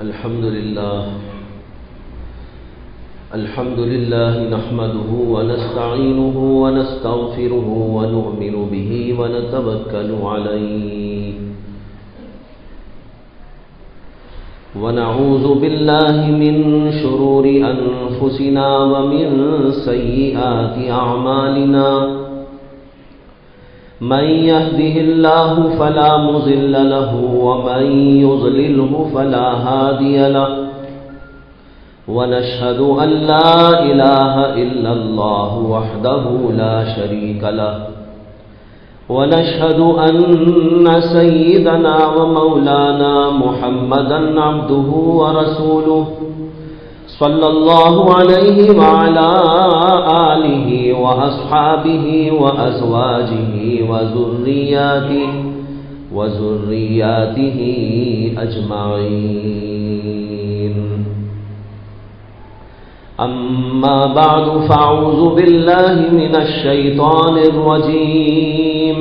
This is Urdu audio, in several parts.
الحمد لله نحمده ونستعينه ونستغفره ونؤمن به ونتوكل عليه ونعوذ بالله من شرور أنفسنا ومن سيئات أعمالنا من يهده الله فلا مضل له ومن يضلله فلا هادي له ونشهد أن لا إله إلا الله وحده لا شريك له ونشهد أن سيدنا ومولانا محمدا عبده ورسوله صلى الله عليه وعلى آله وأصحابه وأزواجه وذرياته أجمعين. أما بعد فأعوذ بالله من الشيطان الرجيم.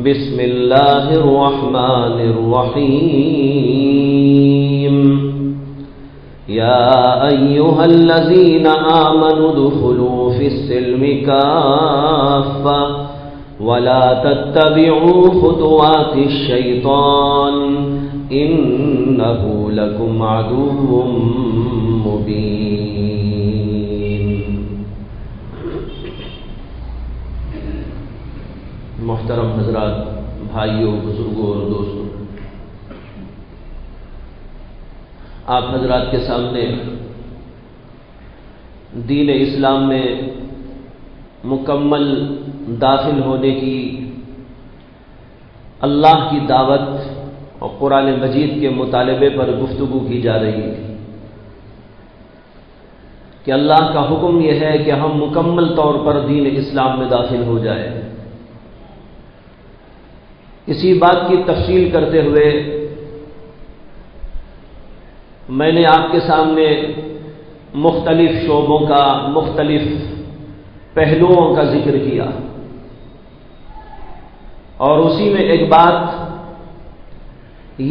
بسم الله الرحمن الرحيم. يا أيها الذين آمنوا ادخلوا في السلم كافة ولا تتبعوا خطوات الشيطان إنه لكم عدو مبين. محترم حضرات، بھائیوں، بزرگوں اور دوستوں، آپ حضرات کے سامنے دین اسلام میں مکمل داخل ہونے کی اللہ کی دعوت اور قرآن مجید کے مطالبے پر گفتگو کی جا رہی تھی کہ اللہ کا حکم یہ ہے کہ ہم مکمل طور پر دین اسلام میں داخل ہو جائیں. اسی بات کی تفصیل کرتے ہوئے میں نے آپ کے سامنے مختلف شعبوں کا، مختلف پہلوؤں کا ذکر کیا، اور اسی میں ایک بات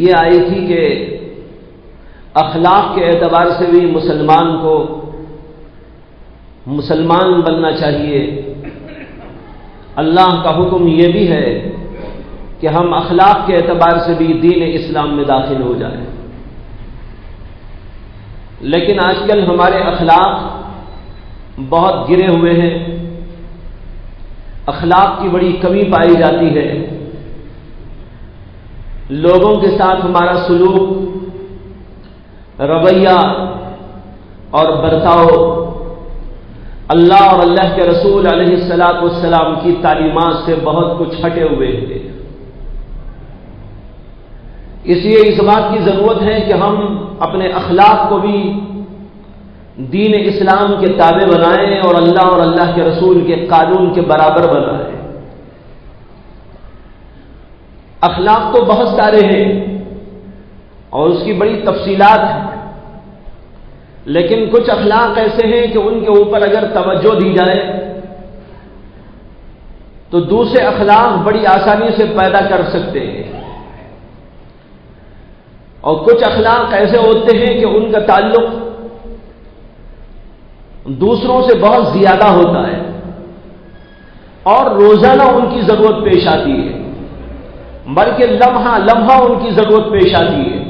یہ آئی تھی کہ اخلاق کے اعتبار سے بھی مسلمان کو مسلمان بننا چاہیے. اللہ کا حکم یہ بھی ہے کہ ہم اخلاق کے اعتبار سے بھی دین اسلام میں داخل ہو جائیں. لیکن آج کل ہمارے اخلاق بہت گرے ہوئے ہیں، اخلاق کی بڑی کمی پائی جاتی ہے. لوگوں کے ساتھ ہمارا سلوک، رویہ اور برتاؤ اللہ اور اللہ کے رسول علیہ السلام کی تعلیمات سے بہت کچھ ہٹے ہوئے ہیں. اس لیے اس بات کی ضرورت ہے کہ ہم اپنے اخلاق کو بھی دین اسلام کے تابع بنائیں اور اللہ کے رسول کے قانون کے برابر بنائیں. اخلاق تو بہت سارے ہیں اور اس کی بڑی تفصیلات ہیں، لیکن کچھ اخلاق ایسے ہیں کہ ان کے اوپر اگر توجہ دی جائے تو دوسرے اخلاق بڑی آسانی سے پیدا کر سکتے ہیں. اور کچھ اخلاق ایسے ہوتے ہیں کہ ان کا تعلق دوسروں سے بہت زیادہ ہوتا ہے اور روزانہ ان کی ضرورت پیش آتی ہے، بلکہ لمحہ لمحہ ان کی ضرورت پیش آتی ہے.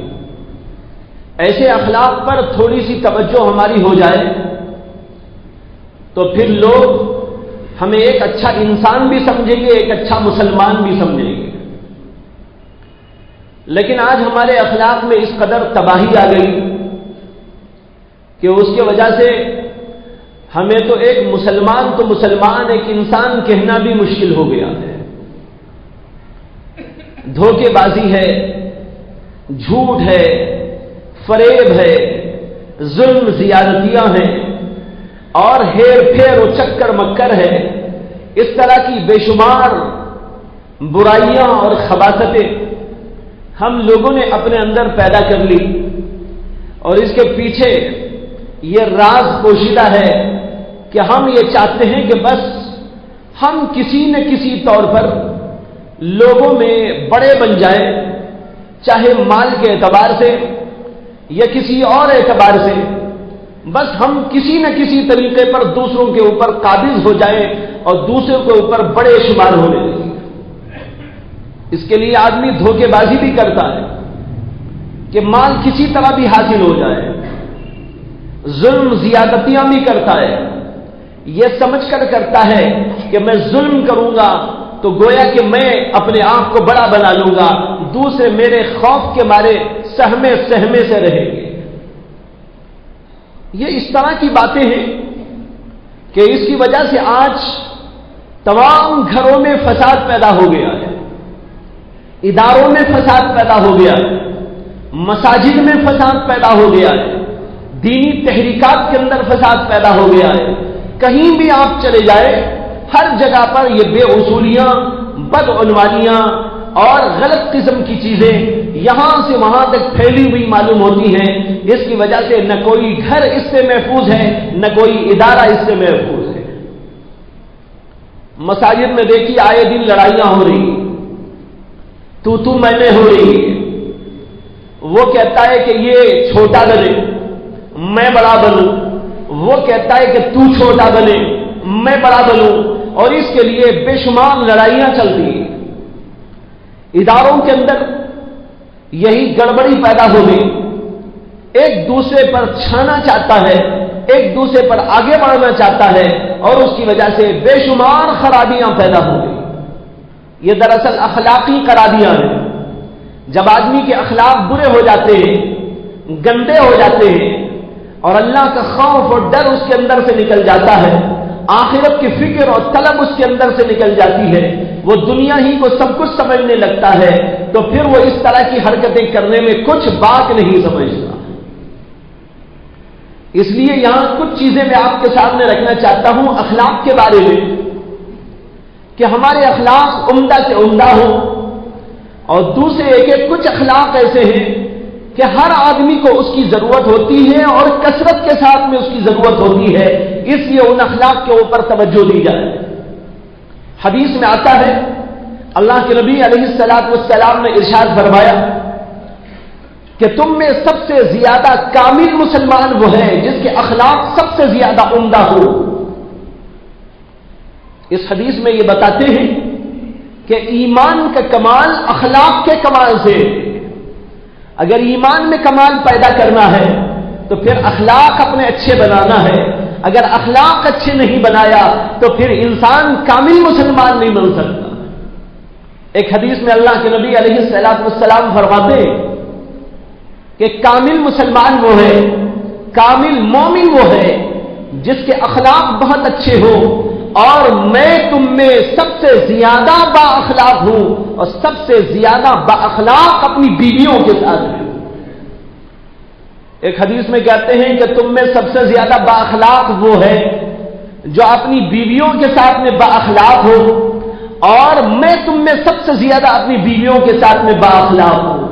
ایسے اخلاق پر تھوڑی سی توجہ ہماری ہو جائے تو پھر لوگ ہمیں ایک اچھا انسان بھی سمجھیں گے، ایک اچھا مسلمان بھی سمجھیں گے. لیکن آج ہمارے اخلاق میں اس قدر تباہی آ گئی کہ اس کی وجہ سے ہمیں تو ایک مسلمان ایک انسان کہنا بھی مشکل ہو گیا ہے. دھوکے بازی ہے، جھوٹ ہے، فریب ہے، ظلم زیادتیاں ہیں اور ہیر پھیر و چکر مکر ہے. اس طرح کی بے شمار برائیاں اور خباثتیں ہم لوگوں نے اپنے اندر پیدا کر لی، اور اس کے پیچھے یہ راز پوشیدہ ہے کہ ہم یہ چاہتے ہیں کہ بس ہم کسی نہ کسی طور پر لوگوں میں بڑے بن جائیں، چاہے مال کے اعتبار سے، یا کسی اور اعتبار سے بس ہم کسی نہ کسی طریقے پر دوسروں کے اوپر قابض ہو جائیں اور دوسروں کے اوپر بڑے شمار ہونے لگیں. اس کے لیے آدمی دھوکے بازی بھی کرتا ہے کہ مال کسی طرح بھی حاصل ہو جائے، ظلم زیادتیاں بھی کرتا ہے، یہ سمجھ کر کرتا ہے کہ میں ظلم کروں گا تو گویا کہ میں اپنے آپ کو بڑا بنا لوں گا، دوسرے میرے خوف کے مارے سہمے سے رہیں گے. یہ اس طرح کی باتیں ہیں کہ اس کی وجہ سے آج تمام گھروں میں فساد پیدا ہو گیا ہے، اداروں میں فساد پیدا ہو گیا ہے، مساجد میں فساد پیدا ہو گیا ہے، دینی تحریکات کے اندر فساد پیدا ہو گیا ہے. کہیں بھی آپ چلے جائیں ہر جگہ پر یہ بے اصولیاں، بدعنوانیاں اور غلط قسم کی چیزیں یہاں سے وہاں تک پھیلی ہوئی معلوم ہوتی ہیں. اس کی وجہ سے نہ کوئی گھر اس سے محفوظ ہے، نہ کوئی ادارہ اس سے محفوظ ہے. مساجد میں دیکھیے آئے دن لڑائیاں ہو رہی ہیں، تو میں ہو رہی ہے. وہ کہتا ہے کہ یہ چھوٹا بنے میں بڑا بنوں، وہ کہتا ہے کہ تو چھوٹا بنے میں بڑا بنوں، اور اس کے لیے بے شمار لڑائیاں چلتی ہیں. اداروں کے اندر یہی گڑبڑی پیدا ہو گئی، ایک دوسرے پر چھانا چاہتا ہے، ایک دوسرے پر آگے بڑھنا چاہتا ہے، اور اس کی وجہ سے بے شمار خرابیاں پیدا ہو گئی. یہ دراصل اخلاقی خرابیاں ہیں. جب آدمی کے اخلاق برے ہو جاتے ہیں، گندے ہو جاتے ہیں، اور اللہ کا خوف اور ڈر اس کے اندر سے نکل جاتا ہے، آخرت کی فکر اور طلب اس کے اندر سے نکل جاتی ہے، وہ دنیا ہی کو سب کچھ سمجھنے لگتا ہے، تو پھر وہ اس طرح کی حرکتیں کرنے میں کچھ بات نہیں سمجھتا. اس لیے یہاں کچھ چیزیں میں آپ کے سامنے رکھنا چاہتا ہوں اخلاق کے بارے میں، کہ ہمارے اخلاق عمدہ سے عمدہ ہوں، اور دوسرے کہ کچھ اخلاق ایسے ہیں کہ ہر آدمی کو اس کی ضرورت ہوتی ہے اور کثرت کے ساتھ میں اس کی ضرورت ہوتی ہے، اس لیے ان اخلاق کے اوپر توجہ دی جائے. حدیث میں آتا ہے اللہ کے نبی علیہ الصلوۃ والسلام نے ارشاد فرمایا کہ تم میں سب سے زیادہ کامل مسلمان وہ ہے جس کے اخلاق سب سے زیادہ عمدہ ہو. اس حدیث میں یہ بتاتے ہیں کہ ایمان کا کمال اخلاق کے کمال سے. اگر ایمان میں کمال پیدا کرنا ہے تو پھر اخلاق اپنے اچھے بنانا ہے. اگر اخلاق اچھے نہیں بنایا تو پھر انسان کامل مسلمان نہیں بن سکتا. ایک حدیث میں اللہ کے نبی علیہ الصلوۃ والسلام فرماتے ہیں کہ کامل مسلمان وہ ہے، کامل مومن وہ ہے جس کے اخلاق بہت اچھے ہو، اور میں تم میں سب سے زیادہ با اخلاق ہوں، اور سب سے زیادہ با اخلاق اپنی بیویوں کے ساتھ ہوں. ایک حدیث میں کہتے ہیں کہ تم میں سب سے زیادہ با اخلاق وہ ہے جو اپنی بیویوں کے ساتھ میں با اخلاق ہو، اور میں تم میں سب سے زیادہ اپنی بیویوں کے ساتھ میں با اخلاق ہوں.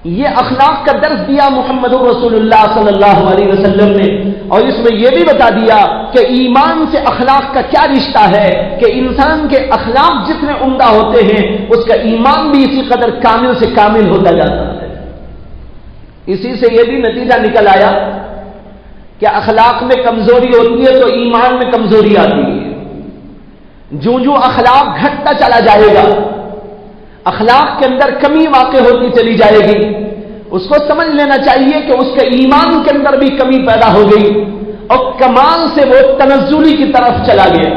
یہ اخلاق کا درس دیا محمد رسول اللہ صلی اللہ علیہ وسلم نے، اور اس میں یہ بھی بتا دیا کہ ایمان سے اخلاق کا کیا رشتہ ہے، کہ انسان کے اخلاق جتنے عمدہ ہوتے ہیں اس کا ایمان بھی اسی قدر کامل سے کامل ہوتا جاتا ہے. اسی سے یہ بھی نتیجہ نکل آیا کہ اخلاق میں کمزوری ہوتی ہے تو ایمان میں کمزوری آتی ہے. جو اخلاق گھٹتا چلا جائے گا، اخلاق کے اندر کمی واقع ہوتی چلی جائے گی، اس کو سمجھ لینا چاہیے کہ اس کے ایمان کے اندر بھی کمی پیدا ہو گئی اور کمال سے وہ تنزلی کی طرف چلا گیا.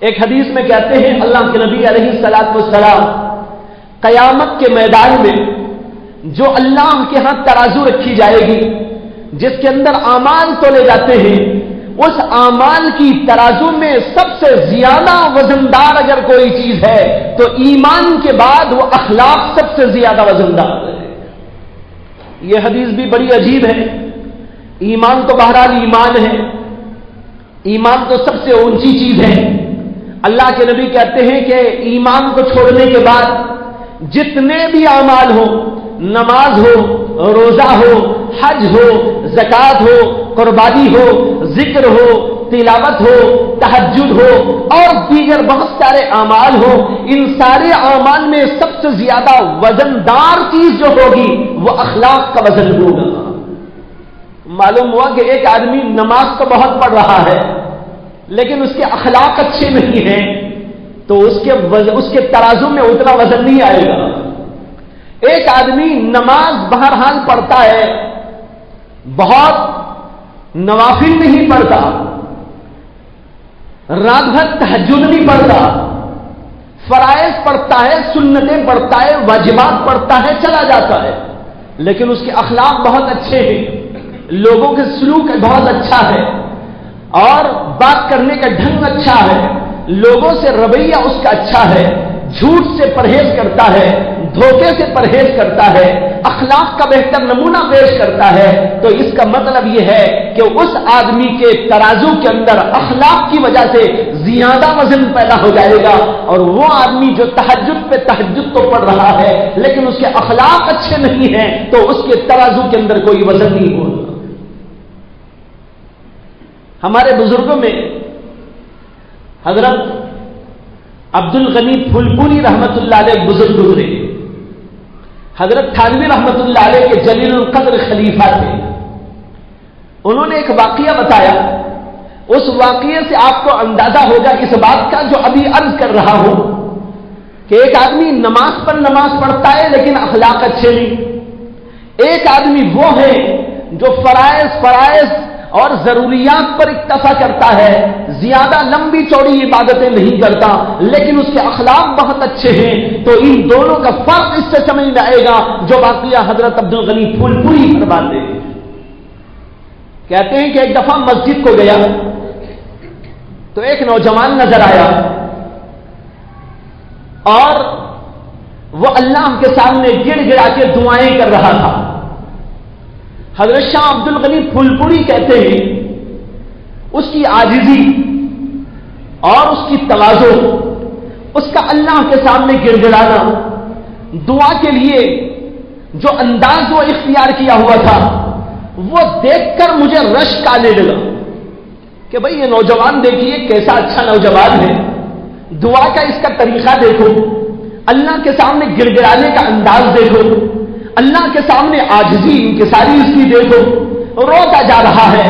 ایک حدیث میں کہتے ہیں اللہ کے نبی علیہ الصلوۃ والسلام قیامت کے میدان میں جو اللہ کے ہاں ترازو رکھی جائے گی جس کے اندر اعمال تولے جاتے ہیں، اس اعمال کی ترازو میں سب سے زیادہ وزندار اگر کوئی چیز ہے تو ایمان کے بعد وہ اخلاق سب سے زیادہ وزندار ہے. یہ حدیث بھی بڑی عجیب ہے. ایمان تو بہرحال ایمان ہے، ایمان تو سب سے اونچی چیز ہے. اللہ کے نبی کہتے ہیں کہ ایمان کو چھوڑنے کے بعد جتنے بھی اعمال ہو، نماز ہو، روزہ ہو، حج ہو، زکات ہو، قربانی ہو، ذکر ہو، تلاوت ہو، تہجد ہو اور دیگر بہت سارے اعمال ہو، ان سارے اعمال میں سب سے زیادہ وزندار چیز جو ہوگی وہ اخلاق کا وزن ہوگا۔ معلوم ہوا کہ ایک آدمی نماز تو بہت پڑھ رہا ہے لیکن اس کے اخلاق اچھے نہیں ہیں تو اس کے ترازو میں اتنا وزن نہیں آئے گا۔ ایک آدمی نماز بہرحال پڑھتا ہے، بہت نوافل نہیں پڑھتا، رات بھر تہجد نہیں پڑھتا، فرائض پڑھتا ہے، سنتیں پڑھتا ہے، واجبات پڑھتا ہے، چلا جاتا ہے، لیکن اس کے اخلاق بہت اچھے ہیں، لوگوں کے سلوک بہت اچھا ہے اور بات کرنے کا ڈھنگ اچھا ہے، لوگوں سے رویہ اس کا اچھا ہے، جھوٹ سے پرہیز کرتا ہے، دھوکے سے پرہیز کرتا ہے، اخلاق کا بہتر نمونہ پیش کرتا ہے، تو اس کا مطلب یہ ہے کہ اس آدمی کے ترازو کے اندر اخلاق کی وجہ سے زیادہ وزن پیدا ہو جائے گا، اور وہ آدمی جو تہجد پہ تہجد تو پڑھ رہا ہے لیکن اس کے اخلاق اچھے نہیں ہیں تو اس کے ترازو کے اندر کوئی وزن نہیں ہوگا۔ ہمارے بزرگوں میں حضرت عبد الغنی پھولپوری رحمت اللہ علیہ بزرگ گزرے، حضرت تھانوی رحمت اللہ علیہ کے جلیل القدر خلیفہ تھے۔ انہوں نے ایک واقعہ بتایا، اس واقعے سے آپ کو اندازہ ہوگا اس بات کا جو ابھی عرض کر رہا ہوں کہ ایک آدمی نماز پر نماز پڑھتا ہے لیکن اخلاق اچھے نہیں، ایک آدمی وہ ہے جو فرائض اور ضروریات پر اکتفا کرتا ہے، زیادہ لمبی چوڑی عبادتیں نہیں کرتا لیکن اس کے اخلاق بہت اچھے ہیں، تو ان دونوں کا فرق اس سے سمجھ میں آئے گا جو واقعہ حضرت عبد الغنی پھولپوری فرماتے ہیں۔ کہتے ہیں کہ ایک دفعہ مسجد کو گیا تو ایک نوجوان نظر آیا اور وہ اللہ کے سامنے گڑ گڑا کے دعائیں کر رہا تھا۔ حضرت شاہ عبد الغنی پھولپوری کہتے ہیں اس کی عاجزی اور اس کی تواضع، اس کا اللہ کے سامنے گڑ گڑانا، دعا کے لیے جو انداز وہ اختیار کیا ہوا تھا وہ دیکھ کر مجھے رشک آنے لگا کہ بھئی یہ نوجوان دیکھیے کیسا اچھا نوجوان ہے، دعا کا اس کا طریقہ دیکھو، اللہ کے سامنے گڑ گڑانے کا انداز دیکھو، اللہ کے سامنے عاجزی انکساری اس کی دیکھو، روتا جا رہا ہے،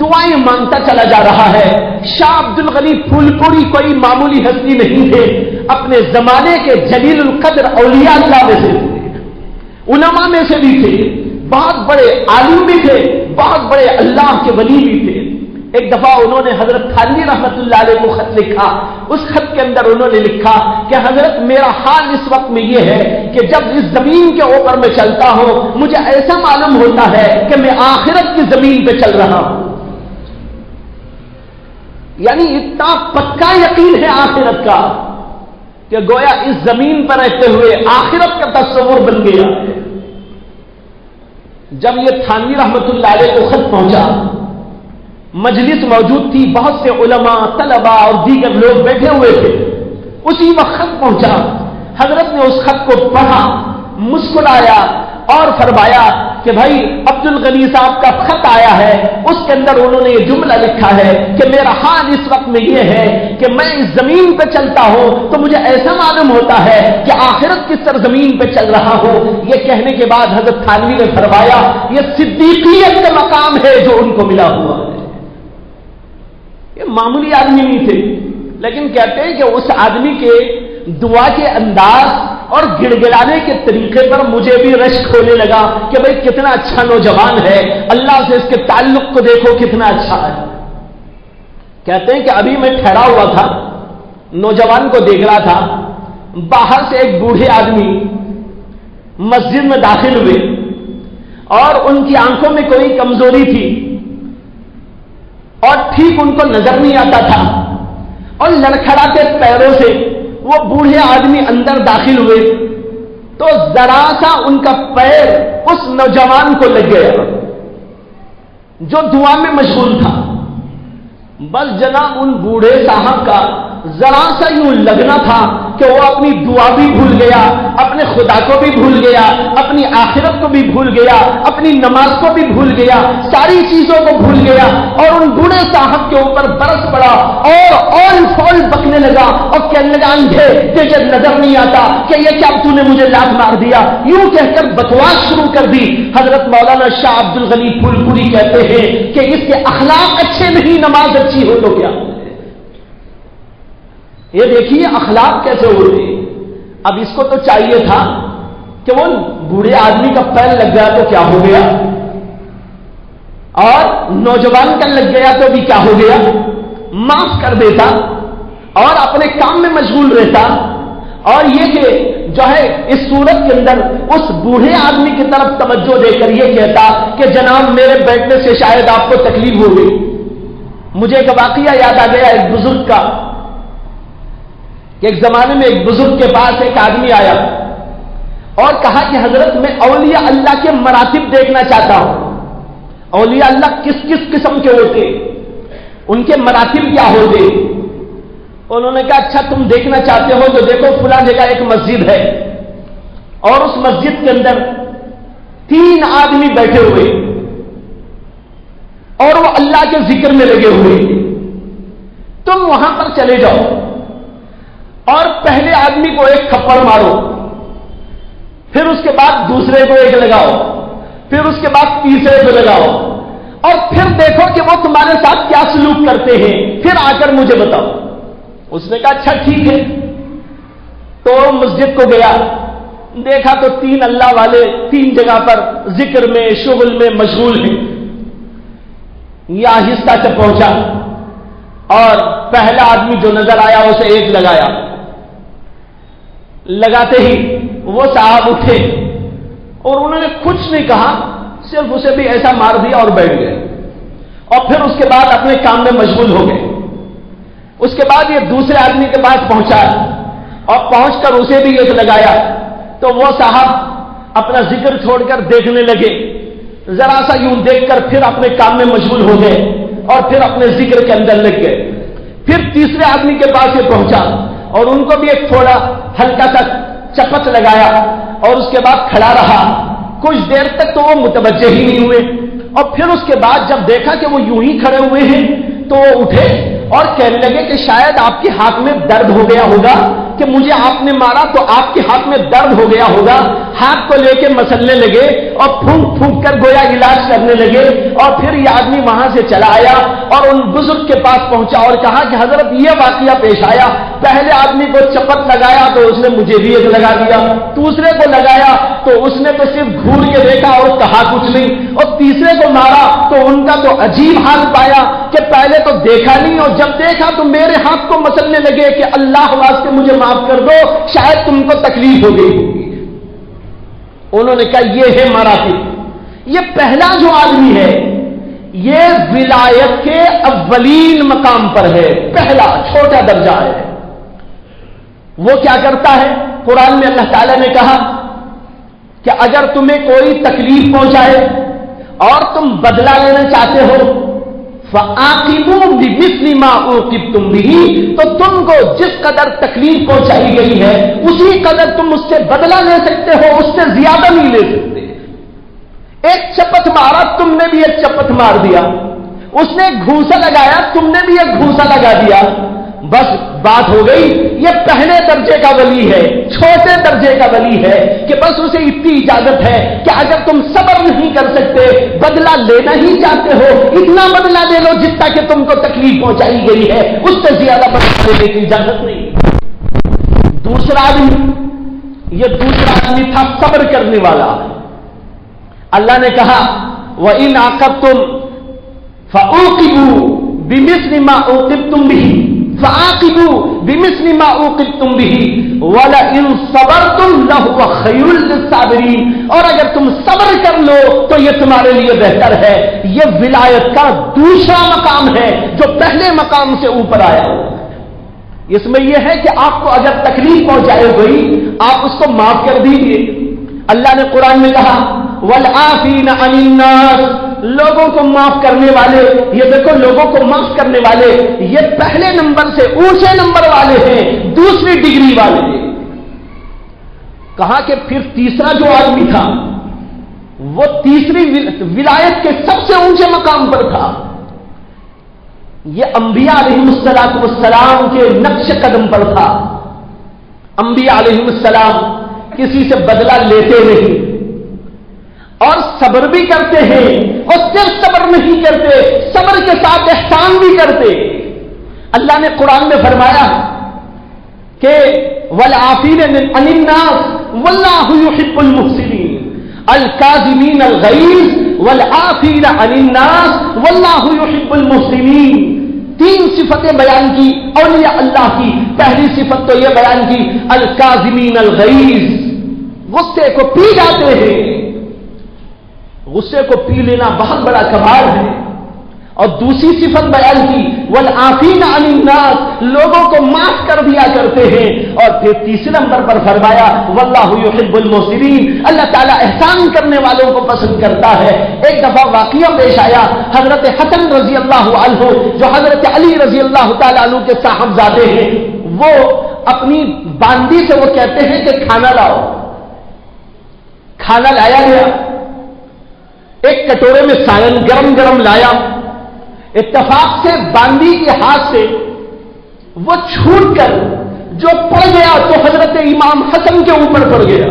دعائیں مانگتا چلا جا رہا ہے۔ شاہ عبد الغنی پھولپوری کوئی معمولی ہستی نہیں تھے، اپنے زمانے کے جلیل القدر اولیاء اللہ میں سے تھے، علماء میں سے بھی تھے، بہت بڑے عالم بھی تھے، بہت بڑے اللہ کے ولی بھی تھے۔ ایک دفعہ انہوں نے حضرت تھانوی رحمت اللہ علیہ کو خط لکھا، اس خط کے اندر انہوں نے لکھا کہ حضرت میرا حال اس وقت میں یہ ہے کہ جب اس زمین کے اوپر میں چلتا ہوں مجھے ایسا معلوم ہوتا ہے کہ میں آخرت کی زمین پہ چل رہا ہوں، یعنی اتنا پکا یقین ہے آخرت کا کہ گویا اس زمین پر رہتے ہوئے آخرت کا تصور بن گیا۔ جب یہ تھانوی رحمت اللہ علیہ کو خط پہنچا، مجلس موجود تھی، بہت سے علماء، طلباء اور دیگر لوگ بیٹھے ہوئے تھے، اسی وقت خط پہنچا، حضرت نے اس خط کو پڑھا، مسکرایا اور فرمایا کہ بھائی عبد الغنی صاحب کا خط آیا ہے، اس کے اندر انہوں نے یہ جملہ لکھا ہے کہ میرا حال اس وقت میں یہ ہے کہ میں اس زمین پہ چلتا ہوں تو مجھے ایسا معلوم ہوتا ہے کہ آخرت کی سرزمین پہ چل رہا ہوں۔ یہ کہنے کے بعد حضرت تھانوی نے فرمایا یہ صدیقیت کا مقام ہے جو ان کو ملا ہوا ہے۔ یہ معمولی آدمی نہیں تھے، لیکن کہتے ہیں کہ اس آدمی کے دعا کے انداز اور گڑ گڑانے کے طریقے پر مجھے بھی رشک ہونے لگا کہ بھئی کتنا اچھا نوجوان ہے، اللہ سے اس کے تعلق کو دیکھو کتنا اچھا ہے۔ کہتے ہیں کہ ابھی میں ٹھہرا ہوا تھا، نوجوان کو دیکھ رہا تھا، باہر سے ایک بوڑھے آدمی مسجد میں داخل ہوئے اور ان کی آنکھوں میں کوئی کمزوری تھی اور ٹھیک ان کو نظر نہیں آتا تھا، اور لڑکھڑاتے پیروں سے وہ بوڑھے آدمی اندر داخل ہوئے تو ذرا سا ان کا پیر اس نوجوان کو لگ گیا جو دعا میں مشغول تھا۔ بس جناب ان بوڑھے صاحب کا ذرا سا یوں لگنا تھا کہ وہ اپنی دعا بھی بھول گیا، اپنے خدا کو بھی بھول گیا، اپنی آخرت کو بھی بھول گیا، اپنی نماز کو بھی بھول گیا، ساری چیزوں کو بھول گیا اور ان بوڑھے صاحب کے اوپر برس پڑا اور فول بکنے لگا اور کہنے لگا اندھے تجھے نظر نہیں آتا کہ یہ کیا تو نے مجھے لات مار دیا، یوں کہہ کر بکواس شروع کر دی۔ حضرت مولانا شاہ عبد الغنی پھول پوری کہتے ہیں کہ اس کے اخلاق اچھے نہیں، نماز اچھی ہو تو کیا؟ یہ دیکھیے اخلاق کیسے ہوتے۔ اب اس کو تو چاہیے تھا کہ وہ بوڑھے آدمی کا پیر لگ گیا تو کیا ہو گیا، اور نوجوان کا لگ گیا تو بھی کیا ہو گیا، معاف کر دیتا اور اپنے کام میں مشغول رہتا، اور یہ کہ جو ہے اس صورت کے اندر اس بوڑھے آدمی کی طرف توجہ دے کر یہ کہتا کہ جناب میرے بیٹھنے سے شاید آپ کو تکلیف ہو گئی۔ مجھے ایک واقعہ یاد آ گیا ایک بزرگ کا، کہ ایک زمانے میں ایک بزرگ کے پاس ایک آدمی آیا اور کہا کہ حضرت میں اولیاء اللہ کے مراتب دیکھنا چاہتا ہوں، اولیاء اللہ کس کس قسم کے ہوتے، ان کے مراتب کیا ہوتے؟ انہوں نے کہا اچھا تم دیکھنا چاہتے ہو تو دیکھو فلاں جگہ ایک مسجد ہے اور اس مسجد کے اندر 3 آدمی بیٹھے ہوئے اور وہ اللہ کے ذکر میں لگے ہوئے، تم وہاں پر چلے جاؤ اور پہلے آدمی کو ایک تھپڑ مارو، پھر اس کے بعد دوسرے کو ایک لگاؤ، پھر اس کے بعد تیسرے کو لگاؤ، اور پھر دیکھو کہ وہ تمہارے ساتھ کیا سلوک کرتے ہیں، پھر آ کر مجھے بتاؤ۔ اس نے کہا اچھا ٹھیک ہے، تو مسجد کو گیا، دیکھا تو 3 اللہ والے 3 جگہ پر ذکر میں شغل میں مشغول ہیں۔ یہ آہستہ سے پہنچا اور پہلا آدمی جو نظر آیا اسے ایک لگایا، لگاتے ہی وہ صاحب اٹھے اور انہوں نے کچھ نہیں کہا، صرف اسے بھی ایسا مار دیا اور بیٹھ گئے، اور پھر اس کے بعد اپنے کام میں مشغول ہو گئے۔ اس کے بعد یہ دوسرے آدمی کے پاس پہنچا اور پہنچ کر اسے بھی ایک لگایا، تو وہ صاحب اپنا ذکر چھوڑ کر دیکھنے لگے، ذرا سا یوں دیکھ کر پھر اپنے کام میں مشغول ہو گئے اور پھر اپنے ذکر کے اندر لگ گئے۔ پھر تیسرے آدمی کے پاس یہ پہنچا اور ان کو بھی ایک تھوڑا ہلکا سا چپت لگایا اور اس کے بعد کھڑا رہا، کچھ دیر تک تو وہ متوجہ ہی نہیں ہوئے، اور پھر اس کے بعد جب دیکھا کہ وہ یوں ہی کھڑے ہوئے ہیں تو وہ اٹھے اور کہنے لگے کہ شاید آپ کے ہاتھ میں درد ہو گیا ہوگا، کہ مجھے آپ نے مارا تو آپ کے ہاتھ میں درد ہو گیا ہوگا۔ ہاتھ کو لے کے مسلنے لگے اور پھونک پھونک کر گویا علاج کرنے لگے، اور پھر یہ آدمی وہاں سے چلا آیا اور ان بزرگ کے پاس پہنچا اور کہا کہ حضرت یہ واقعہ پیش آیا، پہلے آدمی کو چپت لگایا تو اس نے مجھے بھی ایک لگا دیا، دوسرے کو لگایا تو اس نے تو صرف گھور کے دیکھا اور کہا کچھ نہیں، اور تیسرے کو مارا تو ان کا تو عجیب حال پایا کہ پہلے تو دیکھا نہیں اور جب دیکھا تو میرے ہاتھ کو مسلنے لگے کہ اللہ واسطے مجھے معاف کر دو، شاید تم کو تکلیف ہو گئی ہوگی۔ انہوں نے کہا یہ ہے مراتب۔ یہ پہلا جو آدمی ہے یہ ولایت کے اولین مقام پر ہے، پہلا چھوٹا درجہ ہے۔ وہ کیا کرتا ہے؟ قرآن میں اللہ تعالیٰ نے کہا کہ اگر تمہیں کوئی تکلیف پہنچائے اور تم بدلہ لینا چاہتے ہو فَعَاقِبُوا بِمِثْلِ مَا عُوقِبْتُمْ بِهِ، تو تم کو جس قدر تکلیف پہنچائی گئی ہے اسی قدر تم اس سے بدلہ لے سکتے ہو، اس سے زیادہ نہیں لے سکتے۔ ایک چپت مارا تم نے بھی ایک چپت مار دیا، اس نے ایک گھونسا لگایا تم نے بھی ایک گھونسا لگا دیا، بس بات ہو گئی۔ یہ پہلے درجے کا ولی ہے، چھوٹے درجے کا ولی ہے کہ بس اسے اتنی اجازت ہے کہ اگر تم صبر نہیں کر سکتے، بدلہ لینا ہی چاہتے ہو، اتنا بدلہ دے لو جتنا کہ تم کو تکلیف پہنچائی گئی ہے، اس سے زیادہ بدلہ لینے کی اجازت نہیں۔ دوسرا آدمی، یہ دوسرا آدمی تھا صبر کرنے والا۔ اللہ نے کہا وَإِنْ عَاقَبْتُمْ فَعُوقِبُوا بِمِثْلِ مَا عُوقِبْتُمْ بِهِ فَعَاقِبُوا بِمِثْلِ مَا عُوقِبْتُمْ بِهِ وَلَئِنْ صَبَرْتُمْ لَهُوَ خَيْرٌ لِلصَّابِرِينَ، اور اگر تم صبر کر لو تو یہ تمہارے لیے بہتر ہے۔ یہ ولایت کا دوسرا مقام ہے جو پہلے مقام سے اوپر آیا۔ اس میں یہ ہے کہ آپ کو اگر تکلیف پہنچائے گئی آپ اس کو معاف کر دیجیے۔ اللہ نے قرآن میں کہا وَالْعَافِينَ عَنِ النَّاسِ، لوگوں کو معاف کرنے والے، یہ دیکھو لوگوں کو معاف کرنے والے یہ پہلے نمبر سے اونچے نمبر والے ہیں، دوسری ڈگری والے ہیں۔ کہا کہ پھر تیسرا جو آدمی تھا وہ تیسری ولایت کے سب سے اونچے مقام پر تھا، یہ انبیاء علیہ السلام کے نقش قدم پر تھا۔ انبیاء علیہ السلام کسی سے بدلہ لیتے نہیں اور صبر بھی کرتے ہیں، اور صرف صبر نہیں کرتے، صبر کے ساتھ احسان بھی کرتے۔ اللہ نے قرآن میں فرمایا کہ والعافین عن الناس واللہ یحب المحسنین، الکاظمین الغیظ والعافین عن الناس واللہ یحب المحسنین۔ تین صفتیں بیان کی اولیاء اللہ کی۔ پہلی صفت تو یہ بیان کی الکاظمین الغیظ، غصے کو پی جاتے ہیں۔ غصے کو پی لینا بہت بڑا کمال ہے۔ اور دوسری صفت بیان کی والعافین عن الناس، لوگوں کو معاف کر دیا کرتے ہیں۔ اور پھر تیسرے نمبر پر فرمایا واللہ یحب المحسنین، اللہ تعالیٰ احسان کرنے والوں کو پسند کرتا ہے۔ ایک دفعہ واقعہ پیش آیا، حضرت حسن رضی اللہ عنہ جو حضرت علی رضی اللہ تعالیٰ عنہ کے صاحبزادے ہیں، وہ اپنی باندی سے وہ کہتے ہیں کہ کھانا لاؤ۔ کھانا لایا گیا، ایک کٹورے میں سالن گرم گرم لایا۔ اتفاق سے باندی کے ہاتھ سے وہ چھوٹ کر جو پڑ گیا تو حضرت امام حسن کے اوپر پڑ گیا۔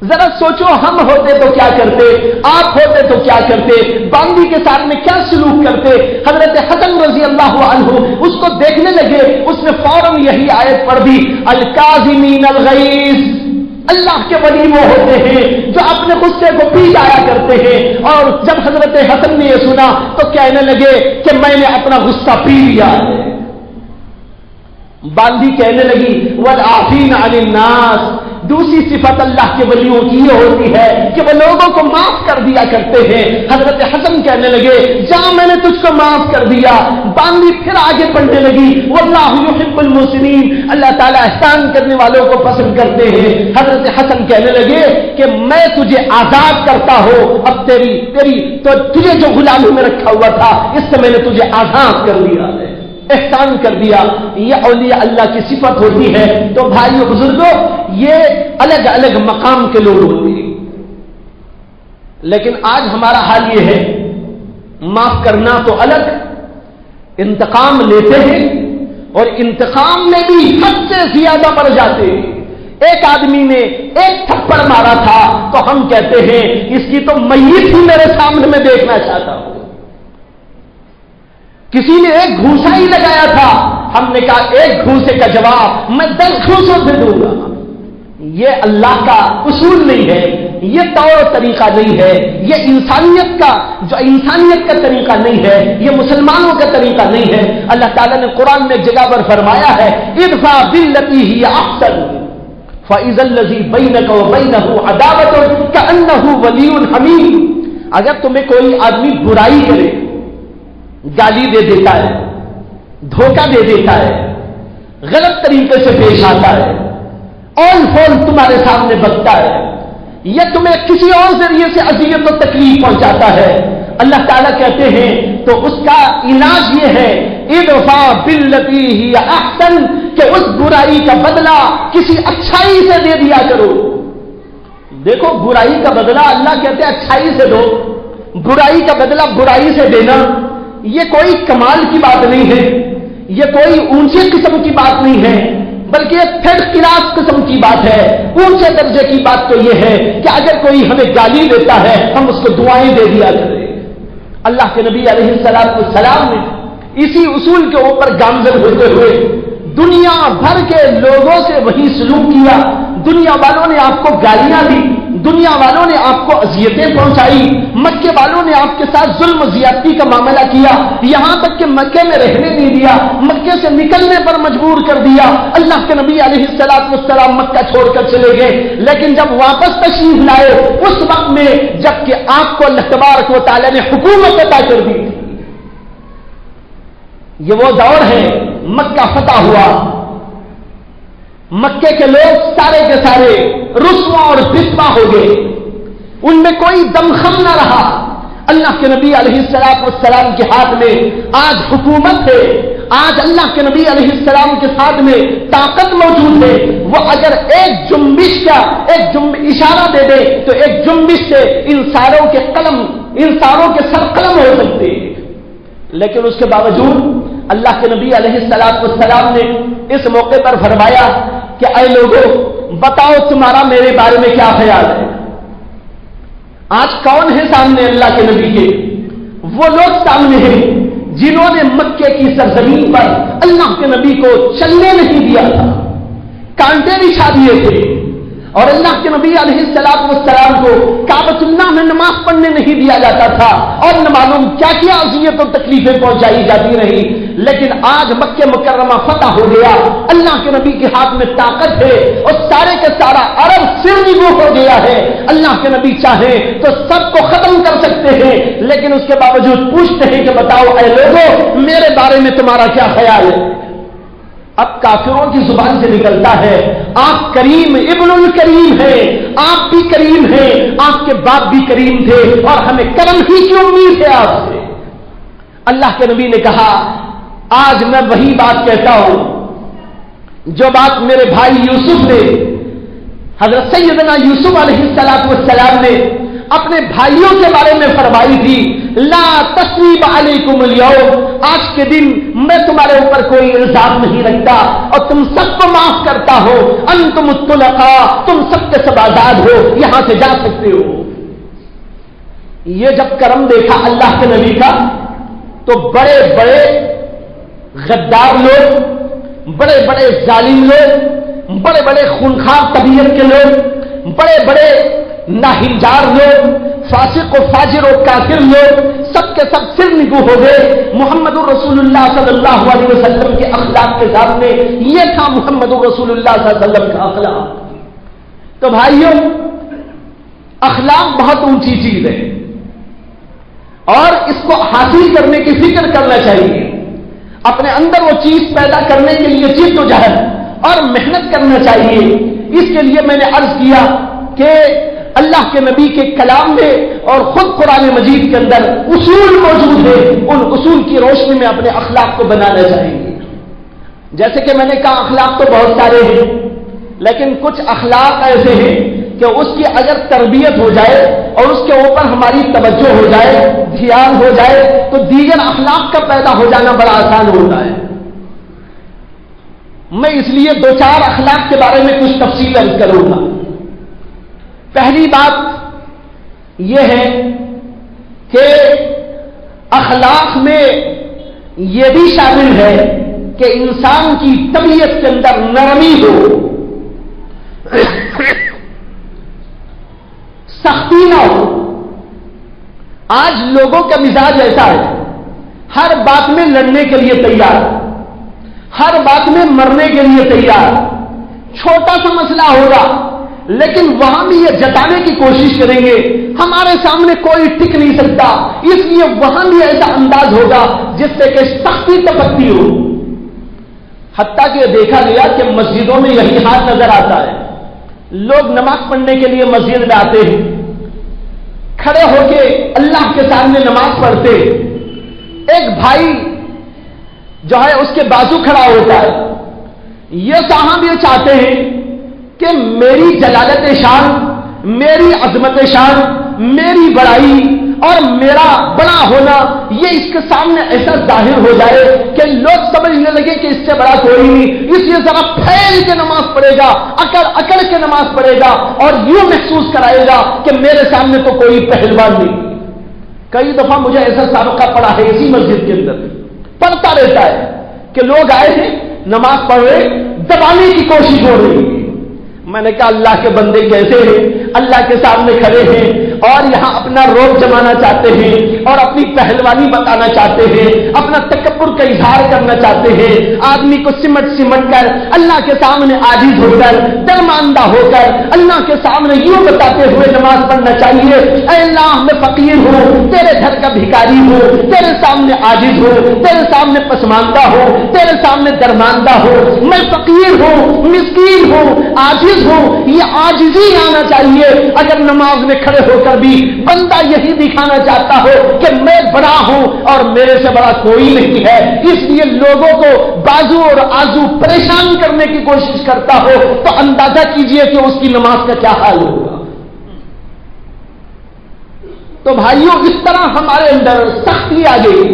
ذرا سوچو ہم ہوتے تو کیا کرتے، آپ ہوتے تو کیا کرتے، باندی کے ساتھ میں کیا سلوک کرتے۔ حضرت حسن رضی اللہ عنہ اس کو دیکھنے لگے، اس نے فوراً یہی آیت پڑھ دی الکاظمین الغیظ۔ اللہ کے ولی وہ ہوتے ہیں جو اپنے غصے کو پی جایا کرتے ہیں۔ اور جب حضرت حسن نے یہ سنا تو کہنے لگے کہ میں نے اپنا غصہ پی لیا ہے۔ باندی کہنے لگی والعافین عن الناس، دوسری صفت اللہ کے ولیوں کی یہ ہوتی ہے کہ وہ لوگوں کو معاف کر دیا کرتے ہیں۔ حضرت حسن کہنے لگے جا میں نے تجھ کو معاف کر دیا۔ باندی پھر آگے بڑھنے لگی واللہ یحب المحسنین، اللہ تعالیٰ احسان کرنے والوں کو پسند کرتے ہیں۔ حضرت حسن کہنے لگے کہ میں تجھے آزاد کرتا ہوں، اب تیری تو تجھے جو غلامی میں رکھا ہوا تھا اس سے میں نے تجھے آزاد کر دیا ہے، احسان کر دیا۔ یہ اولیاء اللہ کی صفت ہوتی ہے۔ تو بھائیو بزرگوں، یہ الگ الگ مقام کے لوگ ہوتے ہیں، لیکن آج ہمارا حال یہ ہے معاف کرنا تو الگ، انتقام لیتے ہیں اور انتقام میں بھی حد سے زیادہ بڑھ جاتے ہیں۔ ایک آدمی نے ایک تھپڑ مارا تھا تو ہم کہتے ہیں اس کی تو میت ہی میرے سامنے میں دیکھنا چاہتا ہوں۔ کسی نے ایک گھوسا ہی لگایا تھا، ہم نے کہا ایک گھوسے کا جواب میں 10 گھوسوں سے دوں گا۔ یہ اللہ کا اصول نہیں ہے، یہ طور طریقہ نہیں ہے، یہ انسانیت کا طریقہ نہیں ہے، یہ مسلمانوں کا طریقہ نہیں ہے۔ اللہ تعالیٰ نے قرآن میں ایک جگہ پر فرمایا ہے ادفع بالتی ہی احسن فاذا الذی بینک وبینہ عداوۃ کأنہ ولی حمیم۔ اگر تمہیں کوئی آدمی برائی کرے، گالی دے دیتا ہے، دھوکہ دے دیتا ہے، غلط طریقے سے پیش آتا ہے، آن فون تمہارے سامنے بکتا ہے، یا تمہیں کسی اور ذریعے سے اذیت و تکلیف پہنچاتا ہے، اللہ تعالیٰ کہتے ہیں تو اس کا علاج یہ ہے ادفع بالتی ہی احسن، کہ اس برائی کا بدلہ کسی اچھائی سے دے دیا کرو۔ دیکھو برائی کا بدلہ اللہ کہتے ہیں اچھائی سے دو، برائی کا بدلہ برائی سے دینا یہ کوئی کمال کی بات نہیں ہے، یہ کوئی اونچے قسم کی بات نہیں ہے، بلکہ یہ تھرڈ کلاس قسم کی بات ہے۔ اونچے درجے کی بات تو یہ ہے کہ اگر کوئی ہمیں گالی دیتا ہے ہم اس کو دعائیں دے دیا کریں۔ اللہ کے نبی علیہ السلام نے اسی اصول کے اوپر گامزن ہوتے ہوئے دنیا بھر کے لوگوں سے وہی سلوک کیا۔ دنیا والوں نے آپ کو گالیاں دی، دنیا والوں نے آپ کو اذیتیں پہنچائی، مکے والوں نے آپ کے ساتھ ظلم و زیادتی کا معاملہ کیا، یہاں تک کہ مکے میں رہنے نہیں دیا، مکے سے نکلنے پر مجبور کر دیا۔ اللہ کے نبی علیہ السلام مکہ چھوڑ کر چلے گئے، لیکن جب واپس تشریف لائے اس وقت میں جب کہ آپ کو اللہ تبارک و تعالیٰ نے حکومت عطا کر دی تھی۔ یہ وہ دور ہے، مکہ فتح ہوا، مکے کے لوگ سارے کے سارے رسوا اور بسوا ہو گئے، ان میں کوئی دمخم نہ رہا۔ اللہ کے نبی علیہ السلام کے ہاتھ میں آج حکومت ہے، آج اللہ کے نبی علیہ السلام کے ساتھ میں طاقت موجود ہے، وہ اگر ایک جنبش کا اشارہ دے دے تو ایک جنبش سے ان ساروں کے سر قلم ہو سکتے ہیں۔ لیکن اس کے باوجود اللہ کے نبی علیہ السلام نے اس موقع پر فرمایا کہ اے لوگوں، بتاؤ تمہارا میرے بارے میں کیا خیال ہے۔ آج کون ہے سامنے اللہ کے نبی کے؟ وہ لوگ سامنے ہیں جنہوں نے مکے کی سرزمین پر اللہ کے نبی کو چلنے نہیں دیا تھا، کانٹے بچھا دیے تھے، اور اللہ کے نبی علیہ السلام کو کعبۃ اللہ میں نماز پڑھنے نہیں دیا جاتا تھا، اور نہ معلوم کیا کیا اذیت و تکلیفیں پہنچائی جاتی رہی۔ لیکن آج مکہ مکرمہ فتح ہو گیا، اللہ کے نبی کے ہاتھ میں طاقت ہے، اور سارے کے سارا عرب سرنگو ہو گیا ہے۔ اللہ کے نبی چاہیں تو سب کو ختم کر سکتے ہیں، لیکن اس کے باوجود پوچھتے ہیں کہ بتاؤ اے لوگوں، میرے بارے میں تمہارا کیا خیال ہے؟ اب کافروں کی زبان سے نکلتا ہے آپ کریم ابن الکریم ہیں، آپ بھی کریم ہیں، آپ کے باپ بھی کریم تھے، اور ہمیں کرم ہی کی امید ہے آپ سے۔ اللہ کے نبی نے کہا آج میں وہی بات کہتا ہوں جو بات میرے بھائی یوسف نے، حضرت سیدنا یوسف علیہ السلام نے اپنے بھائیوں کے بارے میں فرمائی تھی، لا تثریب علیکم اليوم، آج کے دن میں تمہارے اوپر کوئی الزام نہیں رکھتا اور تم سب کو معاف کرتا ہو، انتم الطلقاء، تم سب کے سب آزاد ہو، یہاں سے جا سکتے ہو۔ یہ جب کرم دیکھا اللہ کے نبی کا تو بڑے بڑے غدار لوگ، بڑے بڑے ظالم لوگ، بڑے بڑے خونخوار طبیعت کے لوگ، بڑے بڑے ناہنجار لوگ، فاسق و فاجر و کافر لوگ، سب کے سب سرنگو ہو گئے محمد رسول اللہ صلی اللہ علیہ وسلم کے اخلاق کے سامنے۔ یہ تھا محمد رسول اللہ صلی اللہ علیہ وسلم کا اخلاق۔ تو بھائیوں، اخلاق بہت اونچی چیز ہے، اور اس کو حاصل کرنے کی فکر کرنا چاہیے، اپنے اندر وہ چیز پیدا کرنے کے لیے جد و جہد اور محنت کرنا چاہیے۔ اس کے لیے میں نے عرض کیا کہ اللہ کے نبی کے کلام میں اور خود قرآن مجید کے اندر اصول موجود ہیں، ان اصول کی روشنی میں اپنے اخلاق کو بنانا چاہیے۔ جیسے کہ میں نے کہا اخلاق تو بہت سارے ہیں، لیکن کچھ اخلاق ایسے ہیں کہ اس کی اگر تربیت ہو جائے اور اس کے اوپر ہماری توجہ ہو جائے، دھیان ہو جائے، تو دیگر اخلاق کا پیدا ہو جانا بڑا آسان ہوتا ہے۔ میں اس لیے دو چار اخلاق کے بارے میں کچھ تفصیل عرض کروں گا۔ پہلی بات یہ ہے کہ اخلاق میں یہ بھی شامل ہے کہ انسان کی طبیعت کے اندر نرمی ہو، سختی نہ ہو۔ آج لوگوں کا مزاج ایسا ہے، ہر بات میں لڑنے کے لیے تیار، ہر بات میں مرنے کے لیے تیار۔ چھوٹا سا مسئلہ ہوگا لیکن وہاں بھی یہ جتانے کی کوشش کریں گے ہمارے سامنے کوئی ٹک نہیں سکتا، اس لیے وہاں بھی ایسا انداز ہوگا جس سے کہ سختی تپکتی ہو۔ حتیٰ کہ دیکھا گیا کہ مسجدوں میں یہی حال نظر آتا ہے، لوگ نماز پڑھنے کے لیے مسجد میں آتے ہیں، کھڑے ہو کے اللہ کے سامنے نماز پڑھتے، ایک بھائی جو ہے اس کے بازو کھڑا ہوتا ہے۔ یہ صاحب یہ چاہتے ہیں کہ میری جلالت شان، میری عظمت شان، میری بڑائی اور میرا بڑا ہونا یہ اس کے سامنے ایسا ظاہر ہو جائے کہ لوگ سمجھنے لگے کہ اس سے بڑا کوئی نہیں، اس لیے ذرا پھیل کے نماز پڑھے گا، اکڑ اکڑ کے نماز پڑھے گا، اور یوں محسوس کرائے گا کہ میرے سامنے تو کوئی پہلوان نہیں۔ کئی دفعہ مجھے ایسا سابقہ پڑا ہے اسی مسجد کے اندر، پڑھتا رہتا ہے کہ لوگ آئے ہیں نماز پڑھ رہے، دبانے کی کوشش ہو رہی ہے۔ میں نے کہا اللہ کے بندے کیسے ہیں، اللہ کے سامنے کھڑے ہیں اور یہاں اپنا روب جمانا چاہتے ہیں اور اپنی پہلوانی بتانا چاہتے ہیں، اپنا تکبر کا اظہار کرنا چاہتے ہیں۔ آدمی کو سمٹ کر اللہ کے سامنے عاجز ہو کر، درماندہ ہو کر اللہ کے سامنے یوں بتاتے ہوئے نماز پڑھنا چاہیے، اے اللہ میں فقیر ہوں، تیرے گھر کا بھکاری ہوں، تیرے سامنے عاجز ہوں، تیرے سامنے پسماندہ ہوں، تیرے سامنے درماندہ ہوں، میں فقیر ہوں، مسکین ہوں، عاجز ہوں۔ یہ عاجزی آنا چاہیے۔ اگر نماز میں کھڑے ہو کر بھی ہوگی. بندہ یہی دکھانا چاہتا ہو کہ میں بڑا ہوں اور میرے سے بڑا کوئی نہیں ہے, اس لیے لوگوں کو بازو اور آزو پریشان کرنے کی کوشش کرتا ہو, تو اندازہ کیجئے کہ اس کی نماز کا کیا حال ہوگا. تو بھائیوں, اس طرح ہمارے اندر سختی آ گئی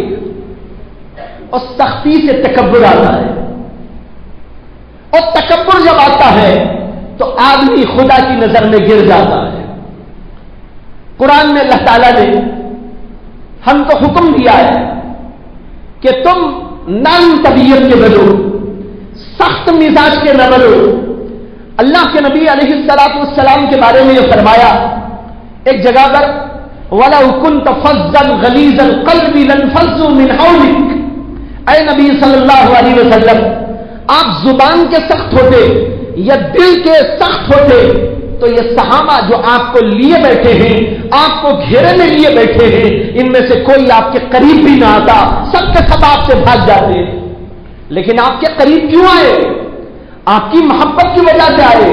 اور سختی سے تکبر آتا ہے, اور تکبر جب آتا ہے تو آدمی خدا کی نظر میں گر جاتا ہے. قرآن میں اللہ تعالیٰ نے ہم کو حکم دیا ہے کہ تم نرم طبیعت کے بنو, سخت مزاج کے نہ بنو. اللہ کے نبی علیہ الصلوۃ والسلام کے بارے میں یہ فرمایا ایک جگہ پر, وَلَوْ كُنْتَ فَظًّا غَلِيظَ الْقَلْبِ لَانفَضُّوا مِنْ حَوْلِكَ. اے نبی صلی اللہ علیہ وسلم, آپ زبان کے سخت ہوتے یا دل کے سخت ہوتے تو یہ صحابہ جو آپ کو لیے بیٹھے ہیں, آپ کو گھیرے میں لیے بیٹھے ہیں, ان میں سے کوئی آپ کے قریب بھی نہ آتا, سب کے سب آپ سے بھاگ جاتے. لیکن آپ کے قریب کیوں آئے؟ آپ کی محبت کی وجہ سے آئے,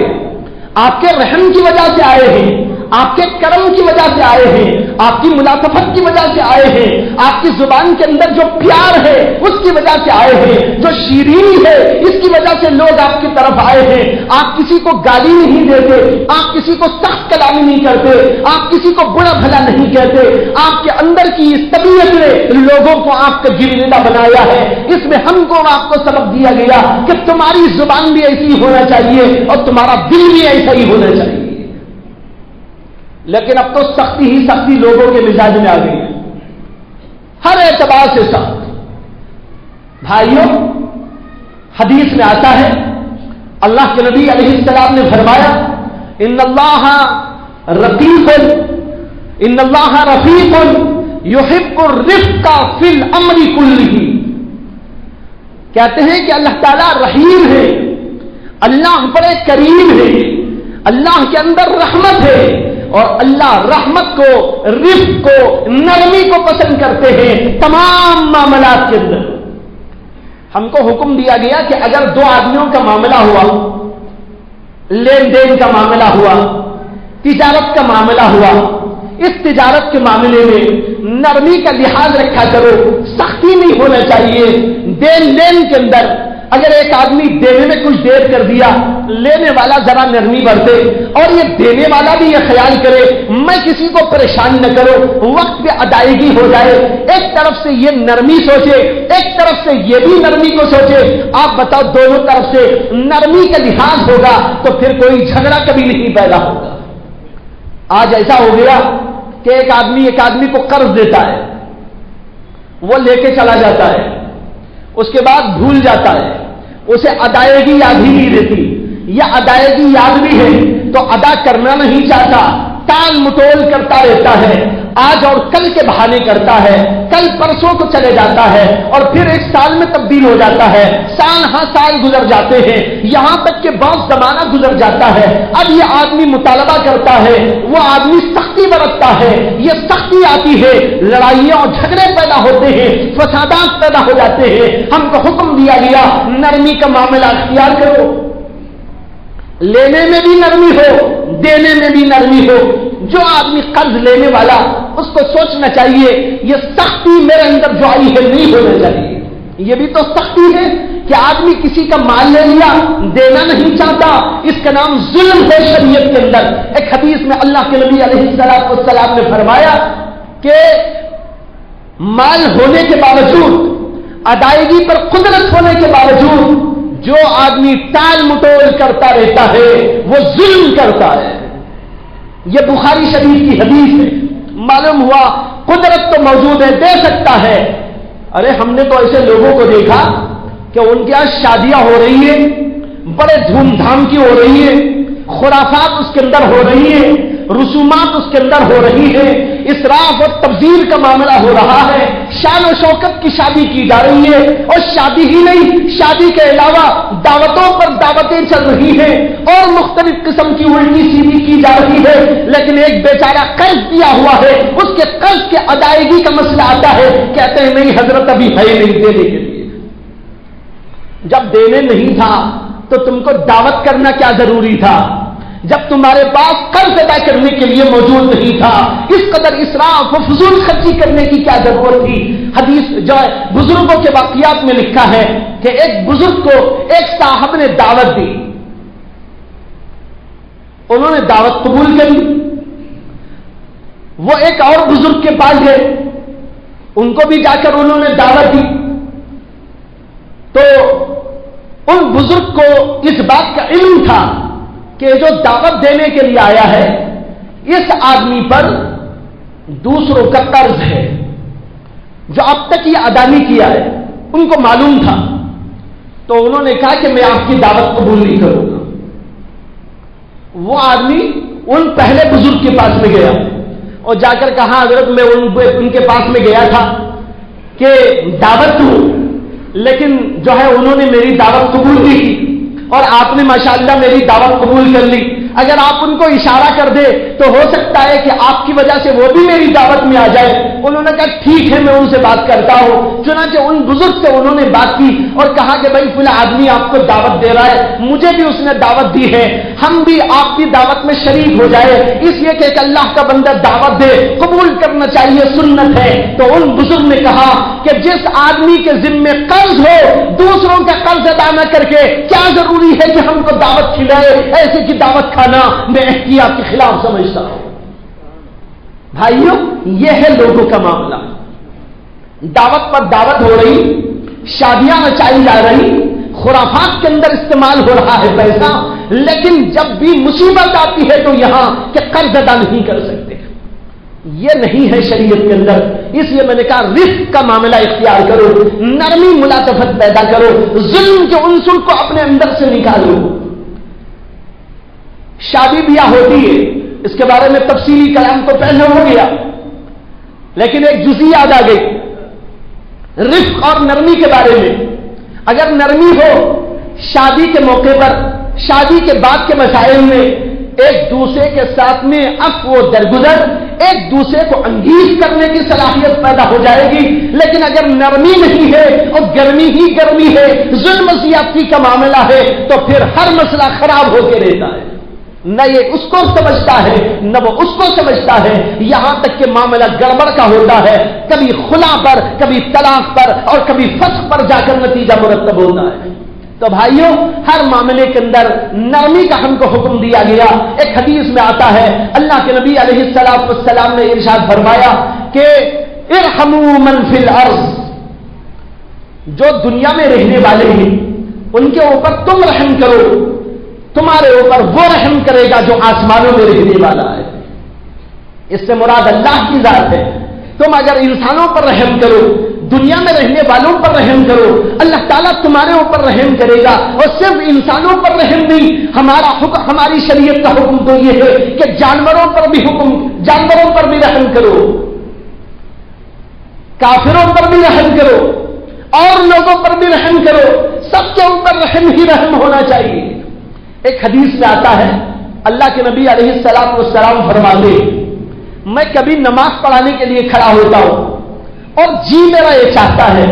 آپ کے رحم کی وجہ سے آئے ہیں, آپ کے کرم کی وجہ سے آئے ہیں, آپ کی ملاطفت کی وجہ سے آئے ہیں, آپ کی زبان کے اندر جو پیار ہے اس کی وجہ سے آئے ہیں, جو شیرینی ہے اس کی وجہ سے لوگ آپ کی طرف آئے ہیں. آپ کسی کو گالی نہیں دیتے, آپ کسی کو سخت کلامی نہیں کرتے, آپ کسی کو برا بھلا نہیں کہتے. آپ کے اندر کی اس طبیعت نے لوگوں کو آپ کا گرویدہ بنایا ہے. اس میں ہم کو آپ کو سبق دیا گیا کہ تمہاری زبان بھی ایسی ہونا چاہیے اور تمہارا دل بھی ایسا ہی ہونا چاہیے. لیکن اب تو سختی ہی سختی لوگوں کے مزاج میں آ گئی ہے, ہر اعتبار سے سخت. بھائیوں, حدیث میں آتا ہے اللہ کے نبی علیہ السلام نے فرمایا ان اللہ رقیق ان اللہ رفیق یحب الرفق فی الامر کلہ. کہتے ہیں کہ اللہ تعالیٰ رحیم ہے, اللہ بڑے کریم ہے, اللہ کے اندر رحمت ہے, اور اللہ رحمت کو, رفق کو, نرمی کو پسند کرتے ہیں تمام معاملات کے اندر. ہم کو حکم دیا گیا کہ اگر دو آدمیوں کا معاملہ ہوا, لین دین کا معاملہ ہوا, تجارت کا معاملہ ہوا, اس تجارت کے معاملے میں نرمی کا لحاظ رکھا کرو, سختی نہیں ہونا چاہیے. دین لین کے اندر اگر ایک آدمی دینے میں کچھ دیر کر دیا, لینے والا ذرا نرمی برتے, اور یہ دینے والا بھی یہ خیال کرے میں کسی کو پریشان نہ کروں, وقت پہ ادائیگی ہو جائے. ایک طرف سے یہ نرمی سوچے, ایک طرف سے یہ بھی نرمی کو سوچے. آپ بتاؤ, دونوں طرف سے نرمی کا لحاظ ہوگا تو پھر کوئی جھگڑا کبھی نہیں پیدا ہوگا. آج ایسا ہو گیا کہ ایک آدمی کو قرض دیتا ہے, وہ لے کے چلا جاتا ہے, اس کے بعد بھول جاتا ہے, اسے ادائیگی یاد ہی نہیں رہتی, یا ادائیگی یاد بھی ہے تو ادا کرنا نہیں چاہتا, ٹال مٹول کرتا رہتا ہے, آج اور کل کے بہانے کرتا ہے, کل پرسوں کو چلے جاتا ہے, اور پھر ایک سال میں تبدیل ہو جاتا ہے. سال ہاں سال گزر جاتے ہیں, یہاں تک کہ بہت زمانہ گزر جاتا ہے. اب یہ آدمی مطالبہ کرتا ہے, وہ آدمی سختی برتتا ہے, یہ سختی آتی ہے, لڑائیاں اور جھگڑے پیدا ہوتے ہیں, فسادات پیدا ہو جاتے ہیں. ہم کو حکم دیا گیا نرمی کا معاملہ اختیار کرو, لینے میں بھی نرمی ہو, دینے میں بھی نرمی ہو. جو آدمی قرض لینے والا, اس کو سوچنا چاہیے یہ سختی میرے اندر جو آئی ہے نہیں ہونا چاہیے. یہ بھی تو سختی ہے کہ آدمی کسی کا مال لے لیا, دینا نہیں چاہتا, اس کا نام ظلم ہے شریعت کے اندر. ایک حدیث میں اللہ کے نبی علیہ السلام نے فرمایا کہ مال ہونے کے باوجود, ادائیگی پر قدرت ہونے کے باوجود جو آدمی ٹال مٹول کرتا رہتا ہے وہ ظلم کرتا ہے. یہ بخاری شریف کی حدیث ہے. معلوم ہوا قدرت تو موجود ہے, دے سکتا ہے. ارے ہم نے تو ایسے لوگوں کو دیکھا کہ ان کے یہاں شادیاں ہو رہی ہیں, بڑے دھوم دھام کی ہو رہی ہیں, خرافات اس کے اندر ہو رہی ہیں, رسومات اس کے اندر ہو رہی ہیں, اسراف اور تبذیر کا معاملہ ہو رہا ہے, شان و شوکت کی شادی کی جا رہی ہے, اور شادی ہی نہیں, شادی کے علاوہ دعوتوں پر دعوتیں چل رہی ہیں, اور مختلف قسم کی الٹی سیدھی کی جا رہی ہے. لیکن ایک بیچارہ قرض دیا ہوا ہے, اس کے قرض کے ادائیگی کا مسئلہ آتا ہے, کہتے ہیں نہیں حضرت ابھی ہے نہیں دینے کے لیے. جب دینے نہیں تھا تو تم کو دعوت کرنا کیا ضروری تھا؟ جب تمہارے پاس قرض ادا کرنے کے لیے موجود نہیں تھا، اس قدر اسراف و فضول خرچی کرنے کی کیا ضرورت تھی؟ حدیث جو ہے بزرگوں کے واقعات میں لکھا ہے کہ ایک بزرگ کو ایک صاحب نے دعوت دی، انہوں نے دعوت قبول کر لی، وہ ایک اور بزرگ کے پاس گئے، ان کو بھی جا کر انہوں نے دعوت دی، تو ان بزرگ کو اس بات کا علم تھا کہ جو دعوت دینے کے لیے آیا ہے اس آدمی پر دوسروں کا قرض ہے جو اب تک یہ ادا نہیں کیا ہے، ان کو معلوم تھا، تو انہوں نے کہا کہ میں آپ کی دعوت قبول نہیں کروں گا۔ وہ آدمی ان پہلے بزرگ کے پاس میں گیا اور جا کر کہا حضرت میں ان کے پاس میں گیا تھا کہ دعوت دوں، لیکن جو ہے انہوں نے میری دعوت قبول نہیں کی اور آپ نے ماشاءاللہ میری دعوت قبول کر لی، اگر آپ ان کو اشارہ کر دے تو ہو سکتا ہے کہ آپ کی وجہ سے وہ بھی میری دعوت میں آ جائے۔ انہوں نے کہا ٹھیک ہے میں ان سے بات کرتا ہوں، چنانچہ ان بزرگ سے انہوں نے بات کی اور کہا کہ بھائی فلاں آدمی آپ کو دعوت دے رہا ہے، مجھے بھی اس نے دعوت دی ہے، ہم بھی آپ کی دعوت میں شریک ہو جائے، اس لیے کہ ایک اللہ کا بندہ دعوت دے قبول کرنا چاہیے، سنت ہے۔ تو ان بزرگ نے کہا کہ جس آدمی کے ذمے قرض ہو دوسروں کا قرض ادا نہ کر کے کیا ضروری ہے کہ ہم کو دعوت کھلائے، ایسے کی دعوت کھانا میں احتیاط کے خلاف سمجھتا ہوں۔ بھائیوں یہ ہے لوگوں کا معاملہ، دعوت پر دعوت ہو رہی، شادیاں نچائی جا رہی، خرافات کے اندر استعمال ہو رہا ہے پیسہ، لیکن جب بھی مصیبت آتی ہے تو یہاں کہ قرض ادا نہیں کر سکتے، یہ نہیں ہے شریعت کے اندر۔ اس لیے میں نے کہا رفق کا معاملہ اختیار کرو، نرمی ملاطفت پیدا کرو، ظلم کے عنصر کو اپنے اندر سے نکالو۔ شادی بیاہ ہوتی ہے، اس کے بارے میں تفصیلی کلام تو پہلے ہو گیا، لیکن ایک جزئی یاد آ گئی رفق اور نرمی کے بارے میں۔ اگر نرمی ہو شادی کے موقع پر، شادی کے بعد کے مسائل میں ایک دوسرے کے ساتھ میں عفو و درگزر، ایک دوسرے کو انگیز کرنے کی صلاحیت پیدا ہو جائے گی، لیکن اگر نرمی نہیں ہے اور گرمی ہی گرمی ہے، ظلم زیادتی کا معاملہ ہے، تو پھر ہر مسئلہ خراب ہو کے رہتا ہے، نہ یہ اس کو سمجھتا ہے نہ وہ اس کو سمجھتا ہے، یہاں تک کہ معاملہ گڑبڑ کا ہوتا ہے، کبھی خلا پر، کبھی طلاق پر اور کبھی فسخ پر جا کر نتیجہ مرتب ہوتا ہے۔ تو بھائیوں ہر معاملے کے اندر نرمی کا ہم کو حکم دیا گیا۔ ایک حدیث میں آتا ہے اللہ کے نبی علیہ السلام نے ارشاد فرمایا کہ ارحموا من فی الارض، جو دنیا میں رہنے والے ہیں ان کے اوپر تم رحم کرو، تمہارے اوپر وہ رحم کرے گا جو آسمانوں میں رہنے والا ہے۔ اس سے مراد اللہ کی ذات ہے۔ تم اگر انسانوں پر رحم کرو، دنیا میں رہنے والوں پر رحم کرو، اللہ تعالیٰ تمہارے اوپر رحم کرے گا۔ اور صرف انسانوں پر رحم نہیں، ہمارا حکم، ہماری شریعت کا حکم تو یہ ہے کہ جانوروں پر بھی رحم کرو، کافروں پر بھی رحم کرو اور لوگوں پر بھی رحم کرو، سب کے اوپر رحم ہی رحم ہونا چاہیے۔ ایک حدیث میں آتا ہے اللہ کے نبی علیہ السلام فرماتے میں کبھی نماز پڑھانے کے لیے کھڑا ہوتا ہوں اور جی میرا یہ چاہتا ہے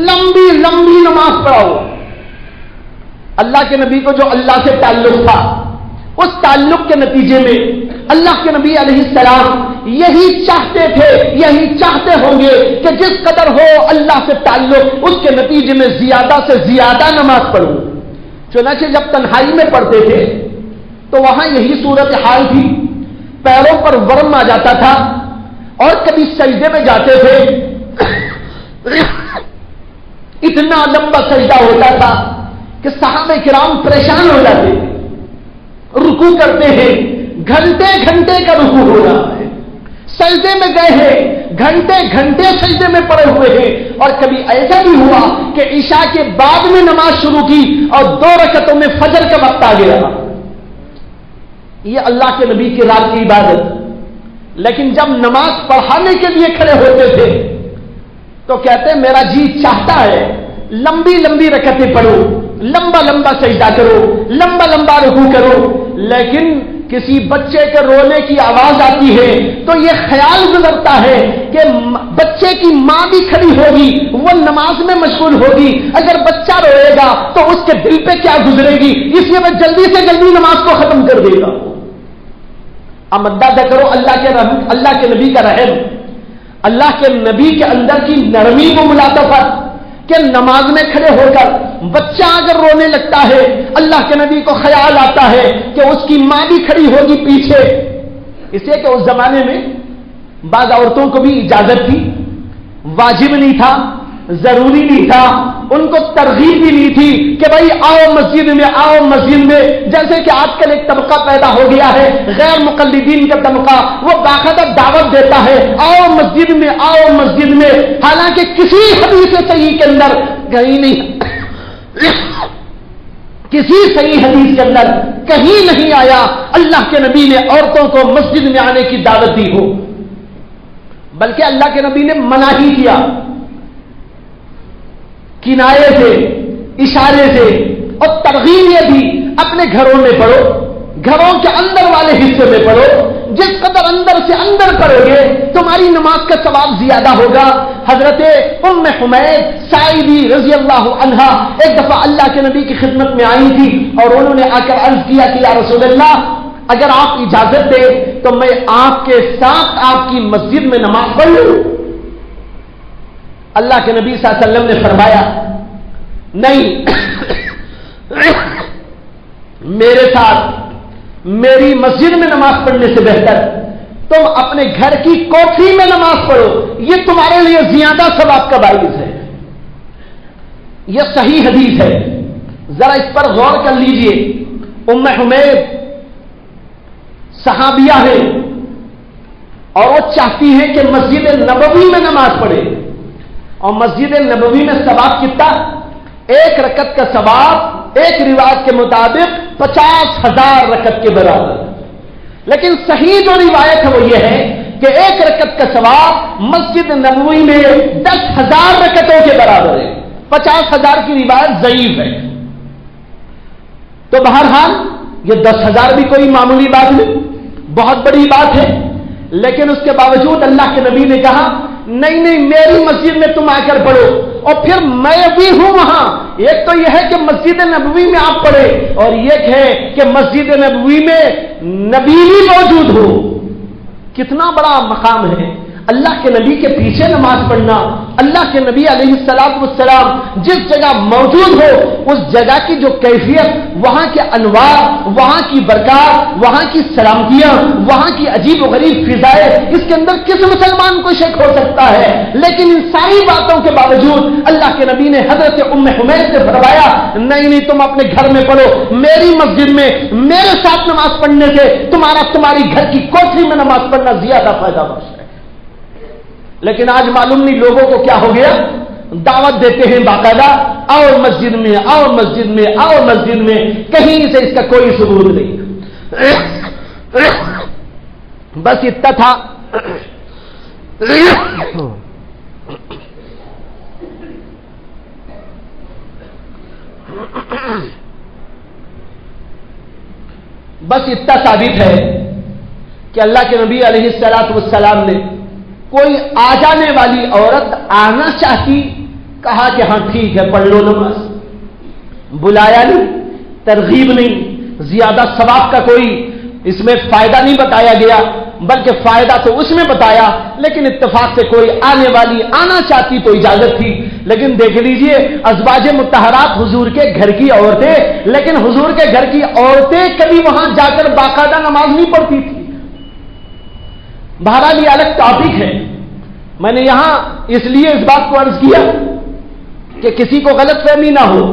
لمبی لمبی نماز پڑھاؤ۔ اللہ کے نبی کو جو اللہ سے تعلق تھا، اس تعلق کے نتیجے میں اللہ کے نبی علیہ السلام یہی چاہتے تھے، یہی چاہتے ہوں گے کہ جس قدر ہو اللہ سے تعلق اس کے نتیجے میں زیادہ سے زیادہ نماز پڑھوں۔ چنانچہ جب تنہائی میں پڑھتے تھے تو وہاں یہی صورت حال تھی، پیروں پر ورم آ جاتا تھا اور کبھی سجدے میں جاتے تھے، اتنا لمبا سجدہ ہوتا تھا کہ صحابہ کرام پریشان ہو جاتے تھے۔ رکوع کرتے ہیں، گھنٹے گھنٹے کا رکوع ہو رہا ہے، سجدے میں گئے ہیں، گھنٹے گھنٹے سجدے میں پڑے ہوئے ہیں، اور کبھی ایسا بھی ہوا کہ عشاء کے بعد میں نماز شروع کی اور 2 رکعتوں میں فجر کا وقت آ گیا۔ یہ اللہ کے نبی کی رات کی عبادت۔ لیکن جب نماز پڑھانے کے لیے کھڑے ہوتے تھے تو کہتے میرا جی چاہتا ہے لمبی لمبی رکعتیں پڑھو، لمبا لمبا سجدہ کرو، لمبا لمبا رکوع کرو، لیکن کسی بچے کے رونے کی آواز آتی ہے تو یہ خیال گزرتا ہے کہ بچے کی ماں بھی کھڑی ہوگی، وہ نماز میں مشغول ہوگی، اگر بچہ روئے گا تو اس کے دل پہ کیا گزرے گی، اس لیے وہ جلدی سے جلدی نماز کو ختم کر دے گا۔ اب اندازہ کرو اللہ کے نبی کا رحم، اللہ کے نبی کے اندر کی نرمی و ملاطفت کہ نماز میں کھڑے ہو کر بچہ اگر رونے لگتا ہے، اللہ کے نبی کو خیال آتا ہے کہ اس کی ماں بھی کھڑی ہوگی پیچھے، اس لیے کہ اس زمانے میں بعض عورتوں کو بھی اجازت تھی، واجب نہیں تھا، ضروری نہیں تھا، ان کو ترغیب بھی نہیں تھی کہ بھائی آؤ مسجد میں، آؤ مسجد میں، جیسے کہ آج کل ایک طبقہ پیدا ہو گیا ہے غیر مقلدین کا طبقہ، وہ باقاعدہ دعوت دیتا ہے آؤ مسجد میں، آؤ مسجد میں، حالانکہ کسی حدیث صحیح کے اندر کہیں نہیں، کسی صحیح حدیث کے اندر کہیں نہیں آیا اللہ کے نبی نے عورتوں کو مسجد میں آنے کی دعوت دی ہو، بلکہ اللہ کے نبی نے منع ہی کیا، کنایے سے، اشارے سے، اور ترغیب یہ بھی اپنے گھروں میں پڑھو، گھروں کے اندر والے حصے میں پڑھو، جس قدر اندر سے اندر پڑھو گے تمہاری نماز کا ثواب زیادہ ہوگا۔ حضرت ام حمید ساعدی رضی اللہ عنہا ایک دفعہ اللہ کے نبی کی خدمت میں آئی تھی اور انہوں نے آ کر عرض کیا کہ یا رسول اللہ اگر آپ اجازت دیں تو میں آپ کے ساتھ آپ کی مسجد میں نماز پڑھ لوں۔ اللہ کے نبی صلی اللہ علیہ وسلم نے فرمایا نہیں، میرے ساتھ میری مسجد میں نماز پڑھنے سے بہتر تم اپنے گھر کی کوٹھی میں نماز پڑھو، یہ تمہارے لیے زیادہ ثواب کا باعث ہے۔ یہ صحیح حدیث ہے، ذرا اس پر غور کر لیجئے۔ ام حمید صحابیہ ہے اور وہ چاہتی ہیں کہ مسجد نبوی میں نماز پڑھے، اور مسجد نبوی میں ثواب کتنا؟ ایک رکعت کا ثواب ایک روایت کے مطابق 50,000 رکعت کے برابر، لیکن صحیح جو روایت ہے وہ یہ ہے کہ ایک رکعت کا ثواب مسجد نبوی میں 10,000 رکعتوں کے برابر ہے۔ 50,000 کی روایت ضعیف ہے، تو بہرحال یہ 10,000 بھی کوئی معمولی بات نہیں، بہت بڑی بات ہے، لیکن اس کے باوجود اللہ کے نبی نے کہا نہیں نہیں میری مسجد میں تم آ کر پڑھو، اور پھر میں بھی ہوں وہاں۔ ایک تو یہ ہے کہ مسجد نبوی میں آپ پڑھے، اور ایک ہے کہ مسجد نبوی میں نبی بھی موجود ہو۔ کتنا بڑا مقام ہے اللہ کے نبی کے پیچھے نماز پڑھنا۔ اللہ کے نبی علیہ الصلوۃ والسلام جس جگہ موجود ہو اس جگہ کی جو کیفیت، وہاں کے انوار، وہاں کی برکات، وہاں کی سلامتیاں، وہاں کی عجیب و غریب فضائیں، اس کے اندر کس مسلمان کو شک ہو سکتا ہے؟ لیکن ان ساری باتوں کے باوجود اللہ کے نبی نے حضرت ام حمید سے فرمایا نہیں نہیں تم اپنے گھر میں پڑھو، میری مسجد میں میرے ساتھ نماز پڑھنے سے تمہاری گھر کی کوٹھی میں نماز پڑھنا زیادہ فائدہ بخش ہے۔ لیکن آج معلوم نہیں لوگوں کو کیا ہو گیا، دعوت دیتے ہیں باقاعدہ آؤ مسجد میں، آؤ مسجد میں، آؤ مسجد میں، کہیں سے اس کا کوئی ثبوت نہیں۔ بس اتنا تھا۔ بس اتنا ثابت ہے کہ اللہ کے نبی علیہ الصلوۃ والسلام نے کوئی آ جانے والی عورت آنا چاہتی، کہا کہ ہاں ٹھیک ہے پڑھ لو نماز، بلایا نہیں، ترغیب نہیں، زیادہ ثواب کا کوئی اس میں فائدہ نہیں بتایا گیا، بلکہ فائدہ تو اس میں بتایا، لیکن اتفاق سے کوئی آنے والی آنا چاہتی تو اجازت تھی۔ لیکن دیکھ لیجئے ازواج مطہرات حضور کے گھر کی عورتیں، لیکن حضور کے گھر کی عورتیں کبھی وہاں جا کر باقاعدہ نماز نہیں پڑھتی تھی۔ بہرحال یہ الگ ٹاپک ہے، میں نے یہاں اس لیے اس بات کو عرض کیا کہ کسی کو غلط فہمی نہ ہو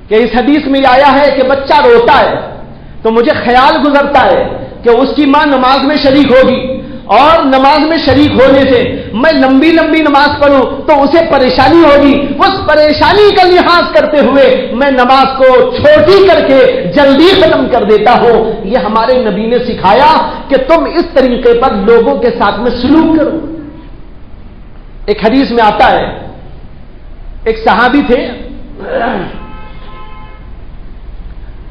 کہ اس حدیث میں آیا ہے کہ بچہ روتا ہے تو مجھے خیال گزرتا ہے کہ اس کی ماں نماز میں شریک ہوگی، اور نماز میں شریک ہونے سے میں لمبی لمبی نماز پڑھوں تو اسے پریشانی ہوگی، اس پریشانی کا لحاظ کرتے ہوئے میں نماز کو چھوٹی کر کے جلدی ختم کر دیتا ہوں۔ یہ ہمارے نبی نے سکھایا کہ تم اس طریقے پر لوگوں کے ساتھ میں سلوک کرو۔ ایک حدیث میں آتا ہے، ایک صحابی تھے،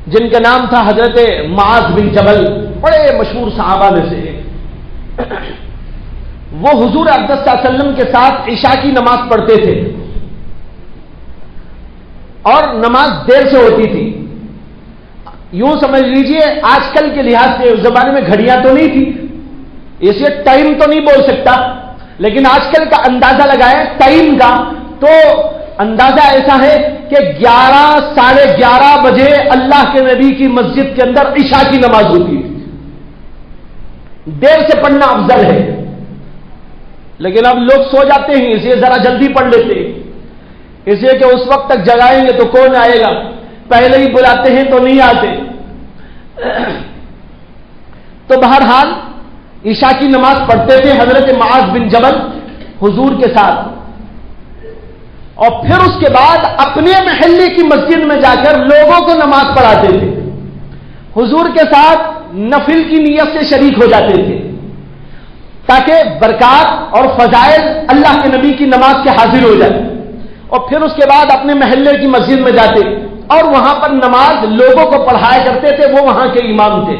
جن کا نام تھا حضرت معاذ بن جبل، بڑے مشہور صحابہ میں سے، وہ حضور اقدس صلی اللہ علیہ وسلم کے ساتھ عشاء کی نماز پڑھتے تھے اور نماز دیر سے ہوتی تھی. یوں سمجھ لیجئے آج کل کے لحاظ سے، اس زمانے میں گھڑیاں تو نہیں تھی، اس لیے ٹائم تو نہیں بول سکتا، لیکن آج کل کا اندازہ لگائے ٹائم کا تو اندازہ ایسا ہے کہ 11 ساڑھے 11 بجے اللہ کے نبی کی مسجد کے اندر عشاء کی نماز ہوتی تھی. دیر سے پڑھنا افضل ہے، لیکن اب لوگ سو جاتے ہیں، اس لیے ذرا جلدی پڑھ لیتے ہیں، اس لیے کہ اس وقت تک جگائیں گے تو کون آئے گا، پہلے ہی بلاتے ہیں تو نہیں آتے. تو بہرحال عشاء کی نماز پڑھتے تھے حضرت معاذ بن جبل حضور کے ساتھ، اور پھر اس کے بعد اپنے محلے کی مسجد میں جا کر لوگوں کو نماز پڑھاتے تھے. حضور کے ساتھ نفل کی نیت سے شریک ہو جاتے تھے تاکہ برکات اور فضائل اللہ کے نبی کی نماز کے حاصل ہو جائے. اور پھر اس کے بعد اپنے محلے کی مسجد میں جاتے اور وہاں پر نماز لوگوں کو پڑھایا کرتے تھے. وہ وہاں کے امام تھے.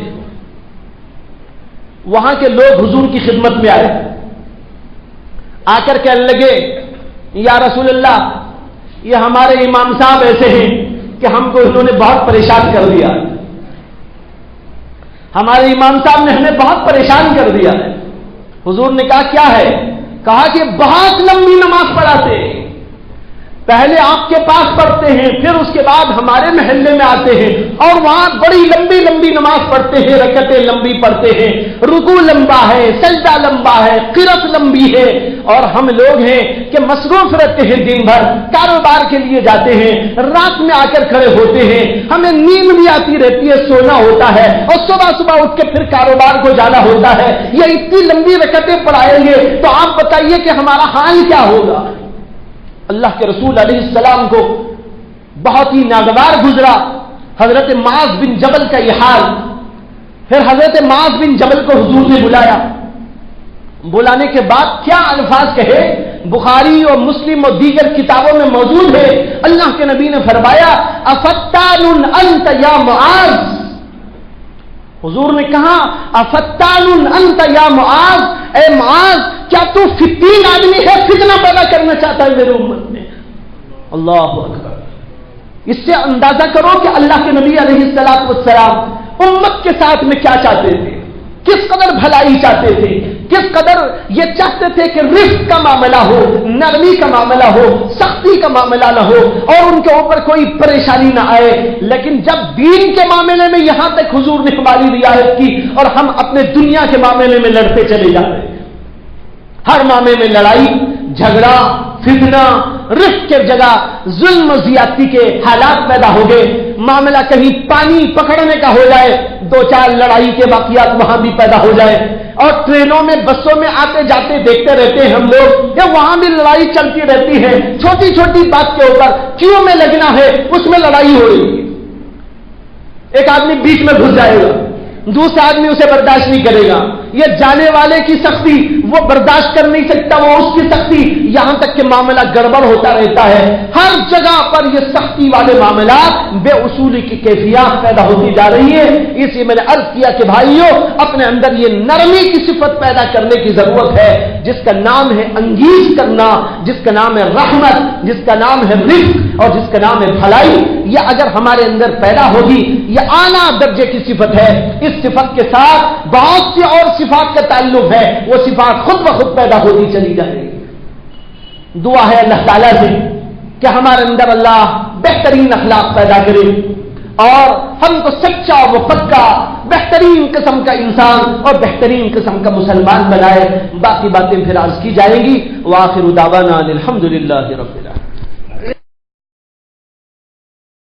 وہاں کے لوگ حضور کی خدمت میں آئے، آ کر کہنے لگے یا رسول اللہ، یہ ہمارے امام صاحب ایسے ہیں کہ ہم کو انہوں نے بہت پریشان کر دیا، ہمارے امام صاحب نے ہمیں بہت پریشان کر دیا ہے. حضور نے کہا کیا ہے؟ کہا کہ بہت لمبی نماز پڑھاتے ہیں، پہلے آپ کے پاس پڑھتے ہیں، پھر اس کے بعد ہمارے محلے میں آتے ہیں اور وہاں بڑی لمبی لمبی نماز پڑھتے ہیں، رکعتیں لمبی پڑھتے ہیں، رکوع لمبا ہے، سجدہ لمبا ہے، قرات لمبی ہے، اور ہم لوگ ہیں کہ مصروف رہتے ہیں، دن بھر کاروبار کے لیے جاتے ہیں، رات میں آ کر کھڑے ہوتے ہیں، ہمیں نیند بھی آتی رہتی ہے، سونا ہوتا ہے، اور صبح صبح اٹھ کے پھر کاروبار کو جانا ہوتا ہے. یہ اتنی لمبی رکعتیں پڑھائیں گے تو آپ بتائیے کہ ہمارا حال کیا ہوگا. اللہ کے رسول علیہ السلام کو بہت ہی ناگوار گزرا حضرت معاذ بن جبل کا یہ حال. پھر حضرت معاذ بن جبل کو حضور نے بلایا. بلانے کے بعد کیا الفاظ کہے، بخاری اور مسلم اور دیگر کتابوں میں موجود ہے. اللہ کے نبی نے فرمایا افتان انت یا معاذ. حضور نے کہا افتان انت یا معاذ، اے معاذ کیا تو فتین آدمی ہے، فتنہ پیدا کرنا چاہتا ہے میرے امت میں. اللہ اکبر. اس سے اندازہ کرو کہ اللہ کے نبی علیہ الصلوۃ والسلام امت کے ساتھ میں کیا چاہتے تھے، کس قدر بھلائی چاہتے تھے، کس قدر یہ چاہتے تھے کہ رفق کا معاملہ ہو، نرمی کا معاملہ ہو، سختی کا معاملہ نہ ہو اور ان کے اوپر کوئی پریشانی نہ آئے. لیکن جب دین کے معاملے میں یہاں تک حضور نے ہماری رعایت کی اور ہم اپنے دنیا کے معاملے میں لڑتے چلے جاتے ہیں، ہر معاملے میں لڑائی جھگڑا فتنہ، رفق کے جگہ ظلم و زیادتی کے حالات پیدا ہو گئے. معاملہ کہیں پانی پکڑنے کا ہو جائے، دو چار لڑائی کے واقعات وہاں بھی پیدا ہو جائے. اور ٹرینوں میں بسوں میں آتے جاتے دیکھتے رہتے ہیں ہم لوگ کہ وہاں بھی لڑائی چلتی رہتی ہے. چھوٹی چھوٹی بات کے اوپر کیوں میں لگنا ہے، اس میں لڑائی ہو رہی ہے. ایک آدمی بیچ میں گھس جائے گا، دوسرا آدمی اسے برداشت نہیں کرے گا. یہ جانے والے کی سختی وہ برداشت کر نہیں سکتا، وہ اس کی سختی، یہاں تک کہ معاملہ گڑبڑ ہوتا رہتا ہے. ہر جگہ پر یہ سختی والے معاملات، بے اصولی کی کیفیات پیدا ہوتی جا رہی ہے. اس لیے میں نے عرض کیا کہ بھائیوں، اپنے اندر یہ نرمی کی صفت پیدا کرنے کی ضرورت ہے، جس کا نام ہے انگیز کرنا، جس کا نام ہے رحمت، جس کا نام ہے رفق اور جس کا نام ہے بھلائی. یہ اگر ہمارے اندر پیدا ہوگی، یہ اعلیٰ درجے کی صفت ہے. اس صفت کے ساتھ بہت سی اور صفات کا تعلق ہے، وہ صفات خود بخود پیدا ہوتی چلی جائے گی. دعا ہے اللہ تعالیٰ سے کہ ہمارے اندر اللہ بہترین اخلاق پیدا کرے اور ہم کو سچا و پکا بہترین قسم کا انسان اور بہترین قسم کا مسلمان بنائے. باقی باتیں پھر عرض کی جائیں گی. وآخر دعوانا الحمدللہ رب العالمین.